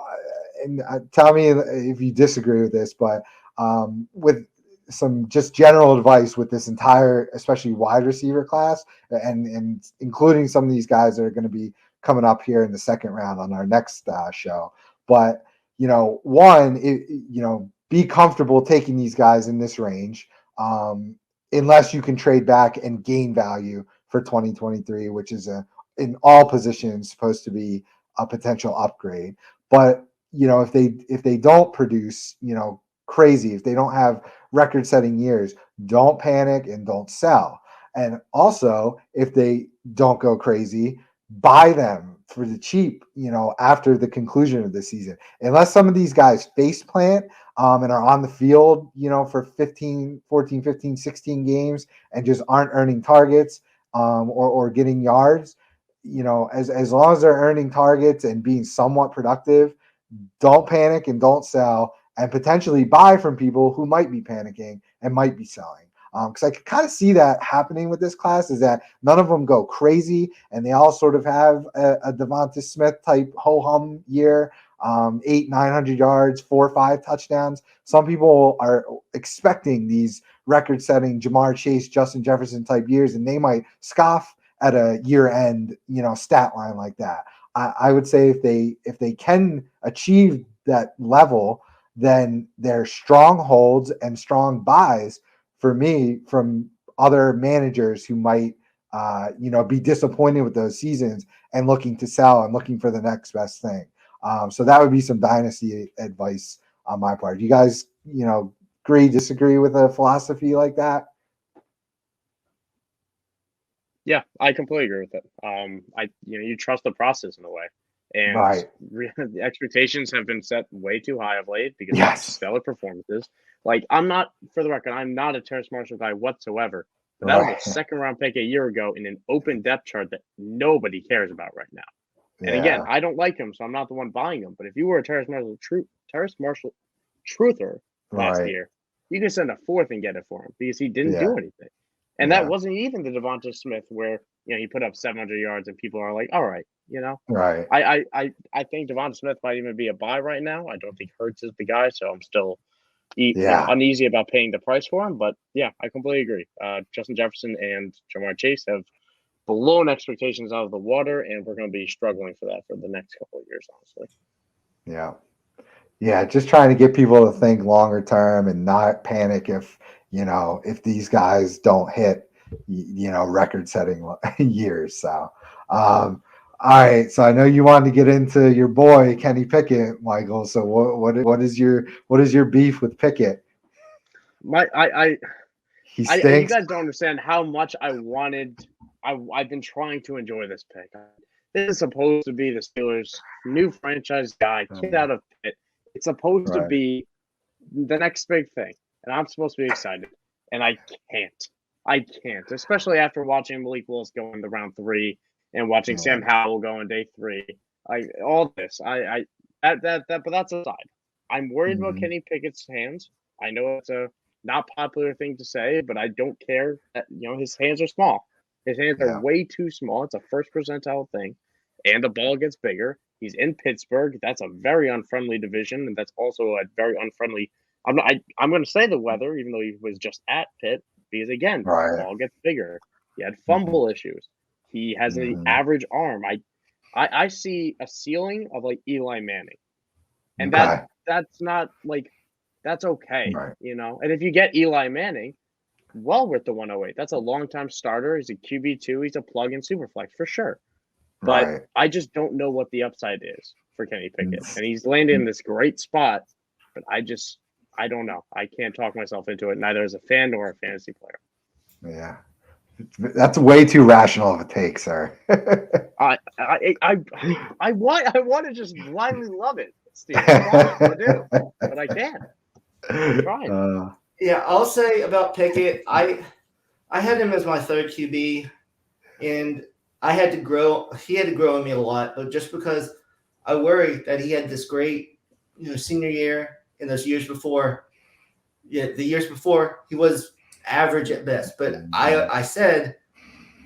and tell me if you disagree with this, but with some just general advice with this entire, especially wide receiver class, and including some of these guys that are going to be coming up here in the second round on our next show. But be comfortable taking these guys in this range, unless you can trade back and gain value for 2023, which is in all positions supposed to be a potential upgrade. But if they don't produce crazy, if they don't have record-setting years, don't panic and don't sell. And also, if they don't go crazy, buy them for the cheap after the conclusion of the season, unless some of these guys face plant and are on the field for 14, 15, 16 games and just aren't earning targets or getting yards. As long as they're earning targets and being somewhat productive, don't panic and don't sell, and potentially buy from people who might be panicking and might be selling. Because I could kind of see that happening with this class, is that none of them go crazy and they all sort of have a Devonta Smith type ho-hum year, 800-900 yards, 4 or 5 touchdowns. Some people are expecting these record-setting Jamar Chase, Justin Jefferson type years, and they might scoff at a year-end, stat line like that. I would say if they can achieve that level, then they're strongholds and strong buys for me from other managers who might, be disappointed with those seasons and looking to sell and looking for the next best thing. So that would be some dynasty advice on my part. Do you guys, agree, disagree with a philosophy like that?
Yeah, I completely agree with it. You trust the process in a way, And
Right.
the expectations have been set way too high of late because of
Yes.
stellar performances. Like, I'm not, for the record, I'm not a Terrace Marshall guy whatsoever. But that was
Right.
a second-round pick a year ago in an open depth chart that nobody cares about right now. And again,
Yeah.
I don't like him, so I'm not the one buying him. But if you were a Terrace Marshall truther last
Right.
year, you could send a fourth and get it for him because he didn't
Yeah.
do anything. And
Yeah.
that wasn't even the Devonta Smith where, you know, he put up 700 yards and people are like, all right, you know.
Right.
I think Devonta Smith might even be a buy right now. I don't think Hurts is the guy, so I'm still
Yeah.
uneasy about paying the price for him. But yeah, I completely agree. Justin Jefferson and Jamar Chase have blown expectations out of the water, and we're going to be struggling for that for the next couple of years, honestly.
Yeah. Yeah. Just trying to get people to think longer term and not panic if, you know, if these guys don't hit, you know, record setting years. So, all right. So I know you wanted to get into your boy, Kenny Pickett, Michael. So what is your beef with Pickett? He
You
stinks.
guys don't understand how much I've been trying to enjoy this pick. This is supposed to be the Steelers' new franchise guy, kid out of Pitt. It's supposed to
Right.
be the next big thing, and I'm supposed to be excited, and I can't, especially after watching Malik Wallace go in the round 3 and watching
Yeah.
Sam Howell go in day 3. All this, but that's aside. I'm worried about
Mhm.
Kenny Pickett's hands. I know it's a not popular thing to say, but I don't care that, you know, his hands are small. His hands
Yeah.
are way too small. It's a first percentile thing, and the ball gets bigger. He's in Pittsburgh. That's a very unfriendly division, and that's also a very unfriendly. I'm going to say the weather, even though he was just at Pitt, because again, the
Right.
ball gets bigger. He had fumble issues. He has an
Mhm.
average arm. I see a ceiling of like Eli Manning, and
Okay.
that's not like that's okay,
Right.
you know. And if you get Eli Manning, well worth the 108. That's a long-time starter. He's a QB2. He's a plug-in Superflex for sure. But
Right.
I just don't know what the upside is for Kenny Pickett.
It's-
And he's landed in this great spot, but I don't know. I can't talk myself into it, neither as a fan nor a fantasy player.
Yeah. That's way too rational of a take, sir.
I want to just blindly love it, Steve. I do, but I can't. I'm trying.
Yeah, I'll say about Pickett, I had him as my third QB, and he had to grow on me a lot, but just because I worry that he had this great, you know, senior year and those years before. Yeah, the years before he was average at best. But I said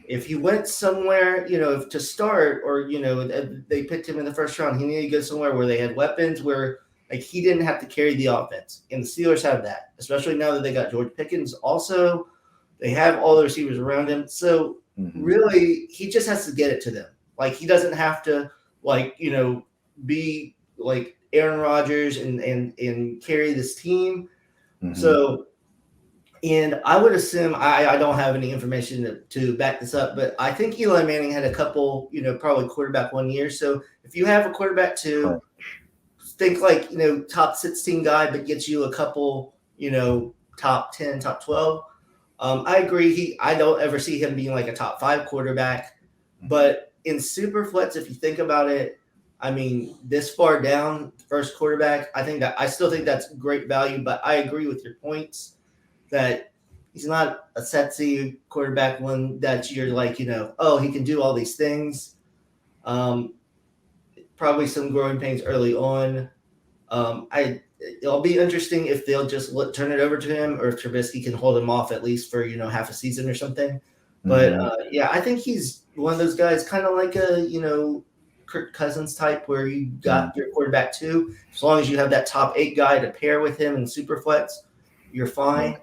if he went somewhere, you know, to start, or, you know, they picked him in the first round, he needed to go somewhere where they had weapons, where like he didn't have to carry the offense. And the Steelers have that, especially now that they got George Pickens. Also, they have all the receivers around him. So really, he just has to get it to them. Like, he doesn't have to, like, you know, be like Aaron Rodgers and carry this team. So, and I would assume, I don't have any information to back this up, but I think Eli Manning had a couple, you know, probably quarterback 1 year. So if you have a quarterback 2, think like, you know, top 16 guy, but gets you a couple, you know, top 10, top 12. I agree. I don't ever see him being like a top 5 quarterback, but in Superflex, if you think about it, I mean, this far down, first quarterback, I still think that's great value, but I agree with your points that he's not a sexy quarterback, one that you're like, you know, oh, he can do all these things. Probably some growing pains early on. It'll be interesting if they'll just turn it over to him, or if Trubisky can hold him off at least for, you know, half a season or something. But yeah, I think he's one of those guys, kind of like a, you know, Kirk Cousins type, where you got your quarterback 2. As long as you have that top 8 guy to pair with him in Superflex, you're fine.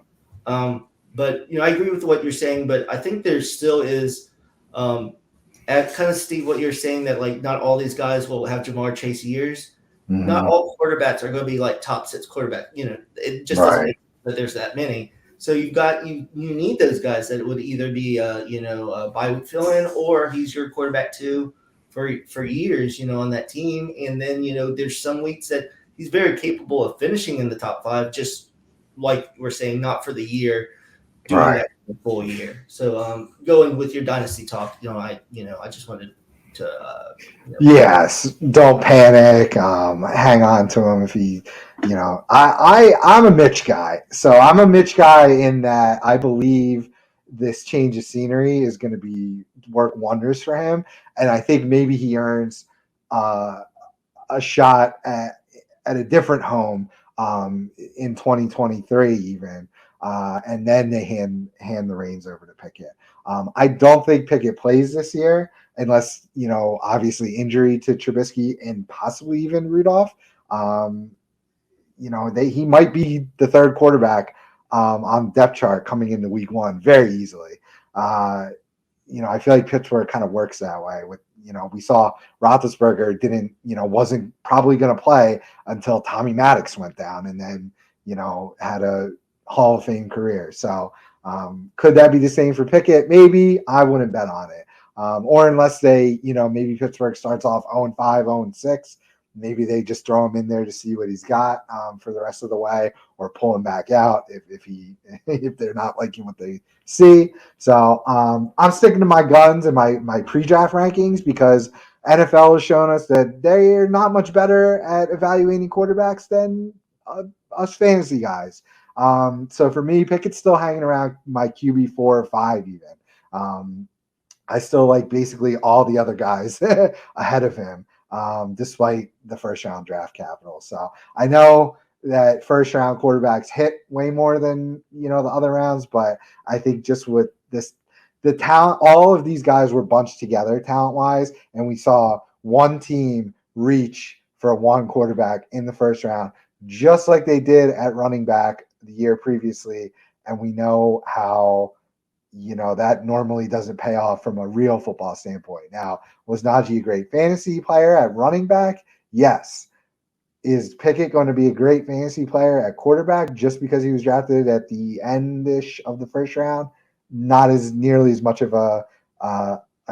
But, you know, I agree with what you're saying, but I think there still is, at kind of, Steve, what you're saying, that like not all these guys will have Jamar Chase years. Not all quarterbacks are going to be like top 6 quarterback. You know, it just doesn't make sense that there's that many. So you've got, you need those guys that would either be, you know, a bye-week fill-in, or he's your quarterback 2 for years, you know, on that team. And then, you know, there's some weeks that he's very capable of finishing in the top 5, just like we're saying, not for the year, doing that for the full year. So going with your dynasty talk, I just wanted to to
Yes, don't panic. Hang on to him if he, I'm a Mitch guy. So I'm a Mitch guy in that I believe this change of scenery is going to work wonders for him, and I think maybe he earns a shot at a different home in 2023 even, and then they hand the reins over to Pickett. I don't think Pickett plays this year unless, obviously injury to Trubisky and possibly even Rudolph. He might be the third quarterback on depth chart coming into week one very easily. I feel like Pittsburgh kind of works that way with, we saw Roethlisberger wasn't probably going to play until Tommy Maddox went down and then, had a Hall of Fame career. So could that be the same for Pickett? Maybe. I wouldn't bet on it. Or unless they, maybe Pittsburgh starts off 0-5, 0-6. Maybe they just throw him in there to see what he's got for the rest of the way, or pull him back out if they're not liking what they see. So I'm sticking to my guns and my pre-draft rankings because NFL has shown us that they're not much better at evaluating quarterbacks than us fantasy guys. So for me, Pickett's still hanging around my QB 4 or 5 even. I still like basically all the other guys ahead of him. Despite the first round draft capital. So I know that first round quarterbacks hit way more than, the other rounds, but I think just with the talent, all of these guys were bunched together talent wise. And we saw one team reach for one quarterback in the first round, just like they did at running back the year previously. And we know how, that normally doesn't pay off from a real football standpoint. Now, was Najee a great fantasy player at running back? Yes. Is Pickett going to be a great fantasy player at quarterback just because he was drafted at the end-ish of the first round? Not as nearly as much of a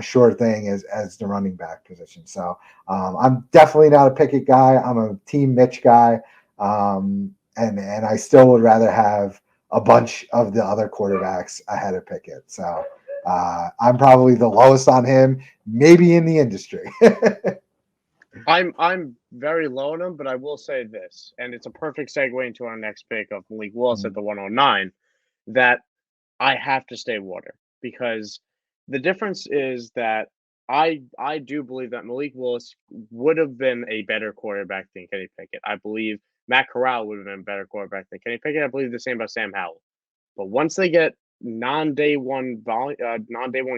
sure thing as the running back position. So I'm definitely not a Pickett guy. I'm a Team Mitch guy. And I still would rather have a bunch of the other quarterbacks ahead of Pickett. So I'm probably the lowest on him, maybe in the industry.
I'm very low on him, but I will say this, and it's a perfect segue into our next pick of Malik Wallace at the 109, that I have to stay water because the difference is that I do believe that Malik Wallace would have been a better quarterback than Kenny Pickett. I believe Matt Corral would have been a better quarterback than Kenny Pickett. I believe the same about Sam Howell. But once they get non-day one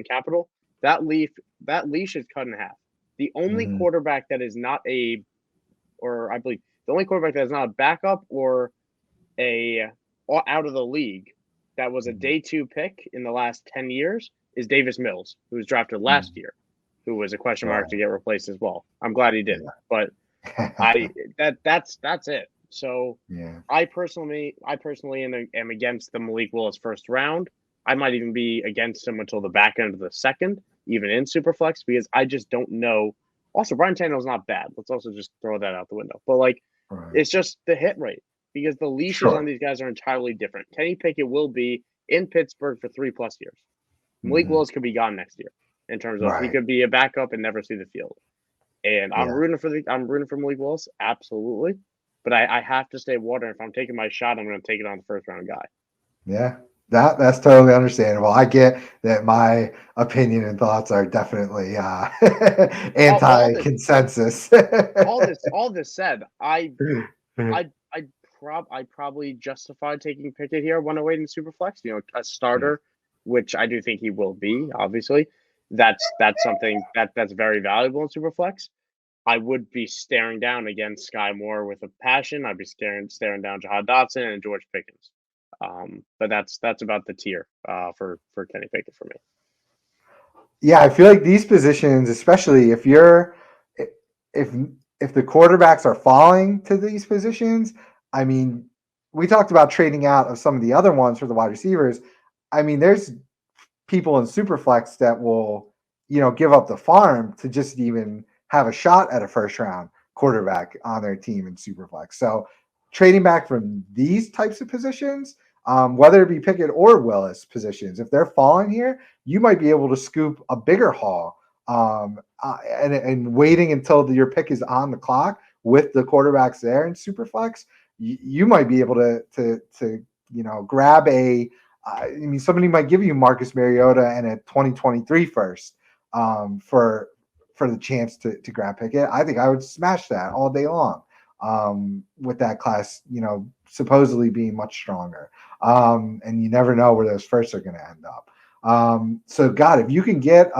capital, that leash is cut in half. The only quarterback that is not I believe the only quarterback that is not a backup or out of the league that was a day 2 pick in the last 10 years is Davis Mills, who was drafted last year, who was a question mark to get replaced as well. I'm glad he didn't, but that's it. So I personally am against the Malik Willis first round. I might even be against him until the back end of the second, even in Superflex, because I just don't know. Also, Brian Tannehill's not bad. Let's also just throw that out the window. But it's just the hit rate because the leashes on these guys are entirely different. Kenny Pickett will be in Pittsburgh for 3+ years. Malik Willis could be gone next year in terms of he could be a backup and never see the field. And I'm rooting for Malik Willis, absolutely. But I have to stay water. If I'm taking my shot, I'm going to take it on the first round guy.
Yeah, that's totally understandable. I get that my opinion and thoughts are definitely anti-consensus.
All this said, I probably justified taking Pickett here 108 in Superflex. A starter, which I do think he will be. Obviously, that's something that's very valuable in Superflex. I would be staring down against Sky Moore with a passion. I'd be staring down Jahad Dotson and George Pickens. But that's about the tier for Kenny Pickett for me.
Yeah, I feel like these positions, especially if the quarterbacks are falling to these positions, I mean, we talked about trading out of some of the other ones for the wide receivers. I mean, there's people in Superflex that will, give up the farm to just even have a shot at a first round quarterback on their team in Superflex. So trading back from these types of positions, whether it be Pickett or Willis positions, if they're falling here, you might be able to scoop a bigger haul and waiting until your pick is on the clock with the quarterbacks there in Superflex, you might be able to grab a. I mean, somebody might give you Marcus Mariota and a 2023 first for the chance to grab Pickett. I think I would smash that all day long with that class, supposedly being much stronger. And you never know where those firsts are going to end up. So, God, if you can get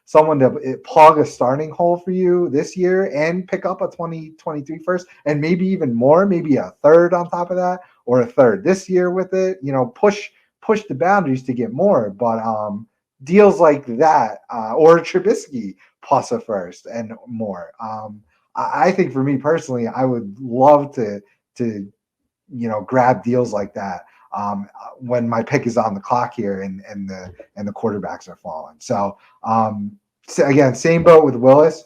someone to plug a starting hole for you this year and pick up a 2023 first, and maybe even more, maybe a third on top of that, or a third this year with it, push the boundaries to get more. But deals like that, or Trubisky plus a first and more. I think for me personally, I would love to grab deals like that when my pick is on the clock here and the quarterbacks are falling. So again, same boat with Willis.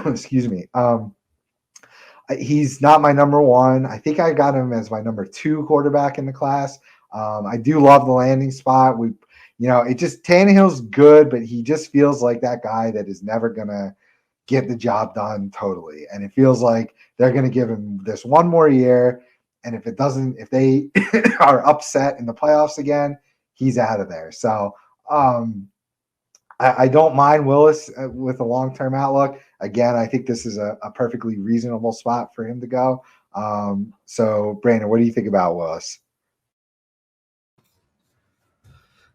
Excuse me. He's not my number one. I think I got him as my number 2 quarterback in the class. I do love the landing spot. Tannehill's good, but he just feels like that guy that is never gonna get the job done totally. And it feels like they're gonna give him this one more year. And if they are upset in the playoffs again, he's out of there. So I don't mind Willis with a long-term outlook. Again, I think this is a perfectly reasonable spot for him to go. So, Brandon, what do you think about Willis?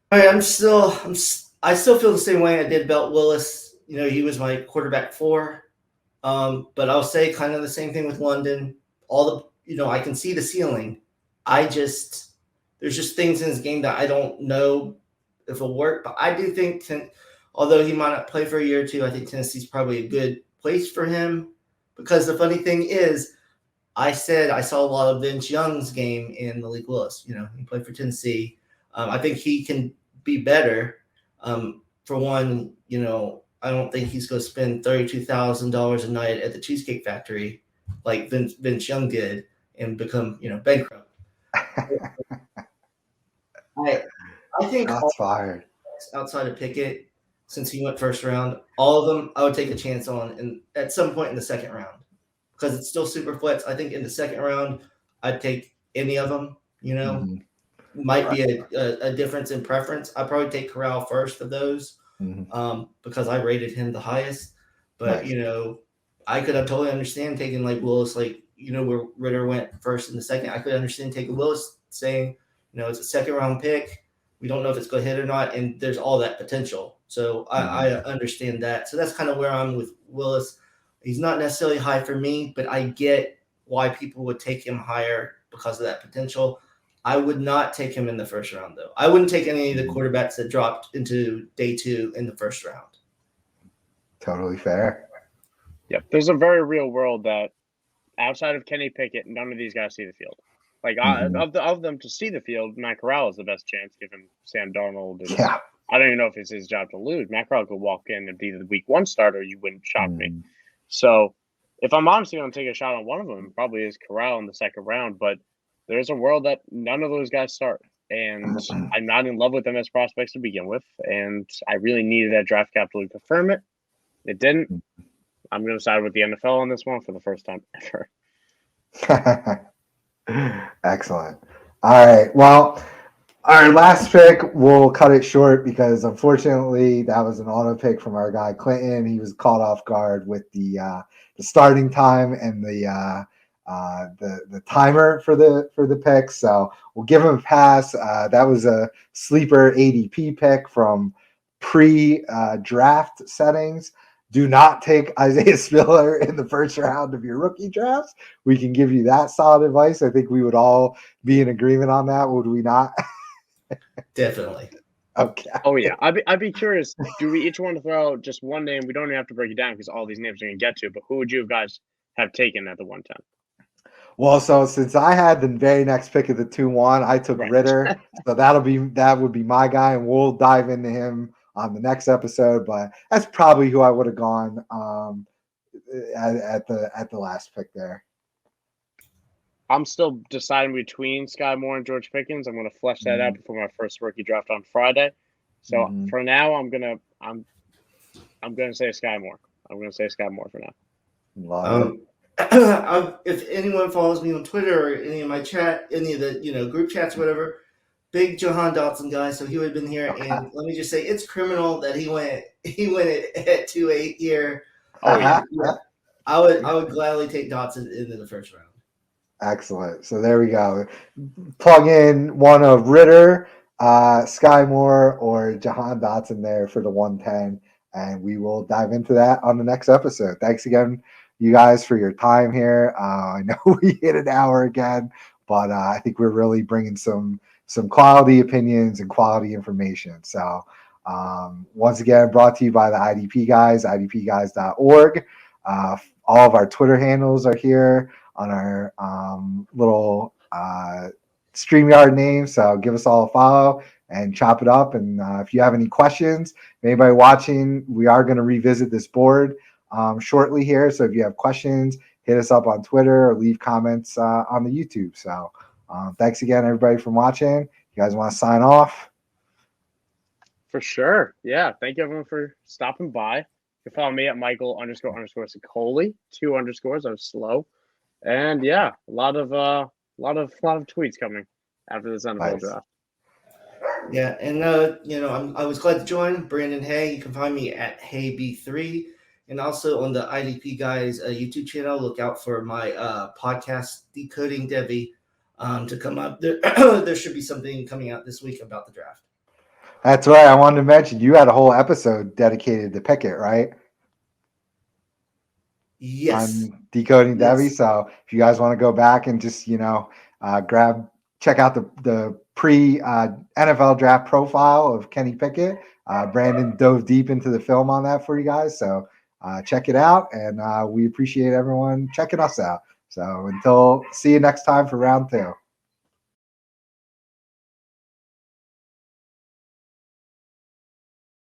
All right, I still feel the same way I did about Willis. He was my quarterback 4. But I'll say kind of the same thing with London. I can see the ceiling. There's just things in his game that I don't know if it'll work. But I do think, although he might not play for a year or two, I think Tennessee's probably a good place for him. Because the funny thing is, I said I saw a lot of Vince Young's game in Malik Wallace. He played for Tennessee. I think he can be better. For one, I don't think he's going to spend $32,000 a night at the Cheesecake Factory like Vince Young did and become, bankrupt. I think
Shots fired.
Outside of Pickett, since he went first round, all of them I would take a chance on at some point in the second round because it's still super flex. I think in the second round, I'd take any of them,
Mm-hmm.
Might be a difference in preference. I'd probably take Corral first of those because I rated him the highest. But,
nice.
I could totally understand taking like Willis, where Ritter went first and the second. I could understand taking Willis saying, it's a second round pick. We don't know if it's going to hit or not. And there's all that potential. So I understand that. So that's kind of where I'm with Willis. He's not necessarily high for me, but I get why people would take him higher because of that potential. I would not take him in the first round, though. I wouldn't take any of the quarterbacks that dropped into day 2 in the first round.
Totally fair.
Yep. There's a very real world that outside of Kenny Pickett, none of these guys see the field. Like of them to see the field, Matt Corral is the best chance given Sam Darnold.
Yeah.
I don't even know if it's his job to lose. Matt Corral could walk in and be the week 1 starter. You wouldn't shock me. So if I'm honestly going to take a shot on one of them, it probably is Corral in the second round. But there's a world that none of those guys start. And I'm not in love with them as prospects to begin with. And I really needed that draft capital to confirm it. It didn't. I'm going to side with the NFL on this one for the first time ever.
Excellent. All right. Well, our last pick, we'll cut it short because unfortunately that was an auto pick from our guy Clinton. He was caught off guard with the starting time and the timer for the pick. So we'll give him a pass. That was a sleeper ADP pick from pre-draft settings. Do not take Isaiah Spiller in the first round of your rookie drafts. We can give you that solid advice. I think we would all be in agreement on that, would we not?
Definitely.
Okay. Oh yeah, I'd be curious. Do we each want to throw out just one name? We don't even have to break it down because all these names are going to get to. But who would you guys have taken at the 110?
Well, so since I had the very next pick of the 2-1, I took Ritter. So that would be my guy, and we'll dive into him on the next episode. But that's probably who I would have gone at the last pick there.
I'm still deciding between Sky Moore and George Pickens. I'm going to flesh that out before my first rookie draft on Friday. So for now, I'm I'm going to say Sky Moore. I'm going to say Sky Moore for now.
Love it.
If anyone follows me on Twitter or any of my chat, any of the group chats, whatever, big Jahan Dotson guy, so he would have been here. And let me just say, it's criminal that he went at 2-8 here.
Oh yeah.
I would gladly take Dotson into the first round.
Excellent. So there we go. Plug in one of Ritter, Sky Moore, or Jahan Dotson there for the 110, and we will dive into that on the next episode. Thanks again, you guys, for your time here. I know we hit an hour again, but I think we're really bringing some quality opinions and quality information. So once again, brought to you by the IDP Guys, idpguys.org. All of our Twitter handles are here on our little StreamYard name. So give us all a follow and chop it up. And if you have any questions, anybody watching, we are going to revisit this board shortly here. So if you have questions, hit us up on Twitter or leave comments on the YouTube. So thanks again, everybody, for watching. You guys want to sign off?
For sure. Yeah. Thank you, everyone, for stopping by. You can follow me at Michael__Sicoli, 2 underscores. I was slow. And yeah, a lot of tweets coming after this NFL draft.
Yeah, and I was glad to join Brandon Hay. You can find me at HeyB3, and also on the IDP Guys YouTube channel. Look out for my podcast Decoding Debbie to come up. There should be something coming out this week about the draft.
That's right. I wanted to mention you had a whole episode dedicated to Pickett, right?
Yes.
On Decoding Debbie. So if you guys want to go back and just check out the pre NFL draft profile of Kenny Pickett. Brandon dove deep into the film on that for you guys. So check it out, and we appreciate everyone checking us out. So see you next time for round 2.